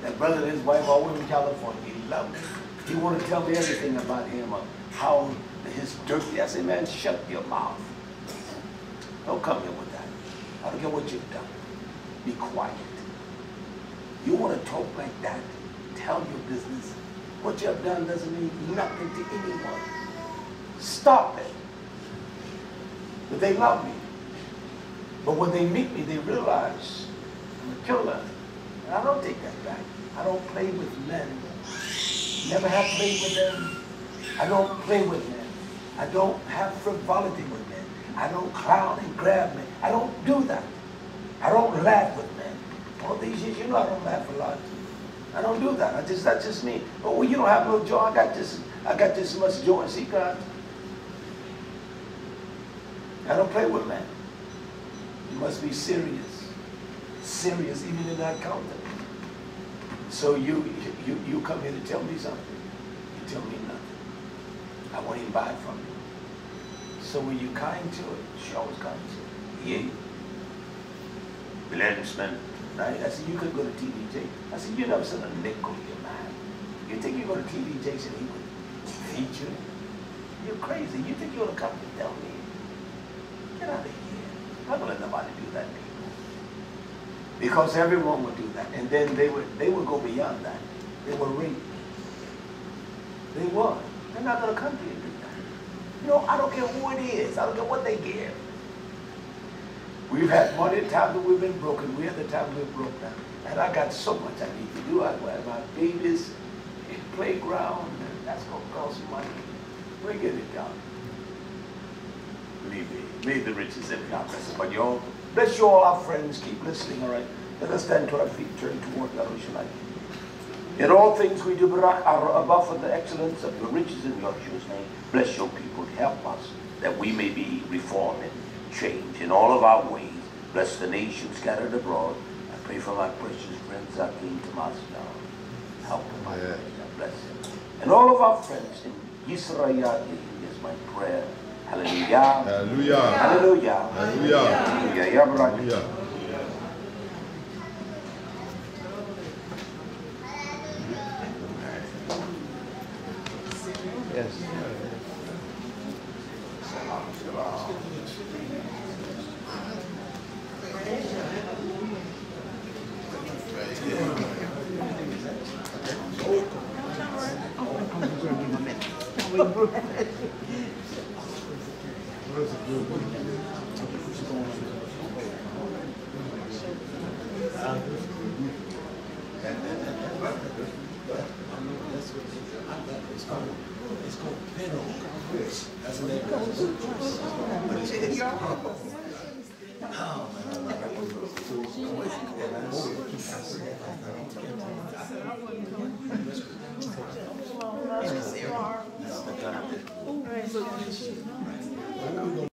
That brother and his wife all the way in California, he loved me. He wanted to tell me everything about him, how his dirty. I said, man, shut your mouth. Don't come here with that. I don't care what you've done. Be quiet. You want to talk like that, tell your business. What you have done doesn't mean nothing to anyone. Stop it. But they love me. But when they meet me, they realize I'm a killer. And I don't take that back. I don't play with men. Never have played with them. I don't play with men. I don't have frivolity with men. I don't clown and grab men. I don't do that. I don't laugh with men. All these years, you know I don't laugh a lot. I don't do that. That's just me. But when you don't have no joy, I got this much joy. See, God, I don't play with men. You must be serious. Serious even in that counter. So you come here to tell me something. You tell me nothing. I won't even buy it from you. So were you kind to it? Sure, I was kind to it. Yeah. Balancement. Right? I said, you could go to TD Jakes. I said, you never sent a nickel to your man. You think you go to TD Jakes and he would feed you? You're crazy. You think you're going to come and tell me? Get out of here. I'm not going to let nobody do that to people. Because everyone would do that. And then they would go beyond that. They would rape. They would. They're not going to come to you and do that. You know, I don't care who it is. I don't care what they give. We've had money, times that we've been broken. We had the time we've broke down. And I got so much I need to do. I have my babies, playground, and that's going to cost money. We'll get it done. Believe me. May the riches and God bless upon you all. Bless you all, our friends. Keep listening, all right? Let us stand to our feet, turn toward YHWH. In all things we do barak our above for the excellence of your riches in Yahshua's name. Bless your people. Help us that we may be reformed and change in all of our ways. Bless the nations scattered abroad. I pray for my precious friend Zakim Tomasya. Help him, I pray. Bless him. And all of our friends in YisraYah'ale is my prayer. Hallelujah. Hallelujah. Hallelujah. Hallelujah. Hallelujah. Yes. It's called Pero. That's the name of it.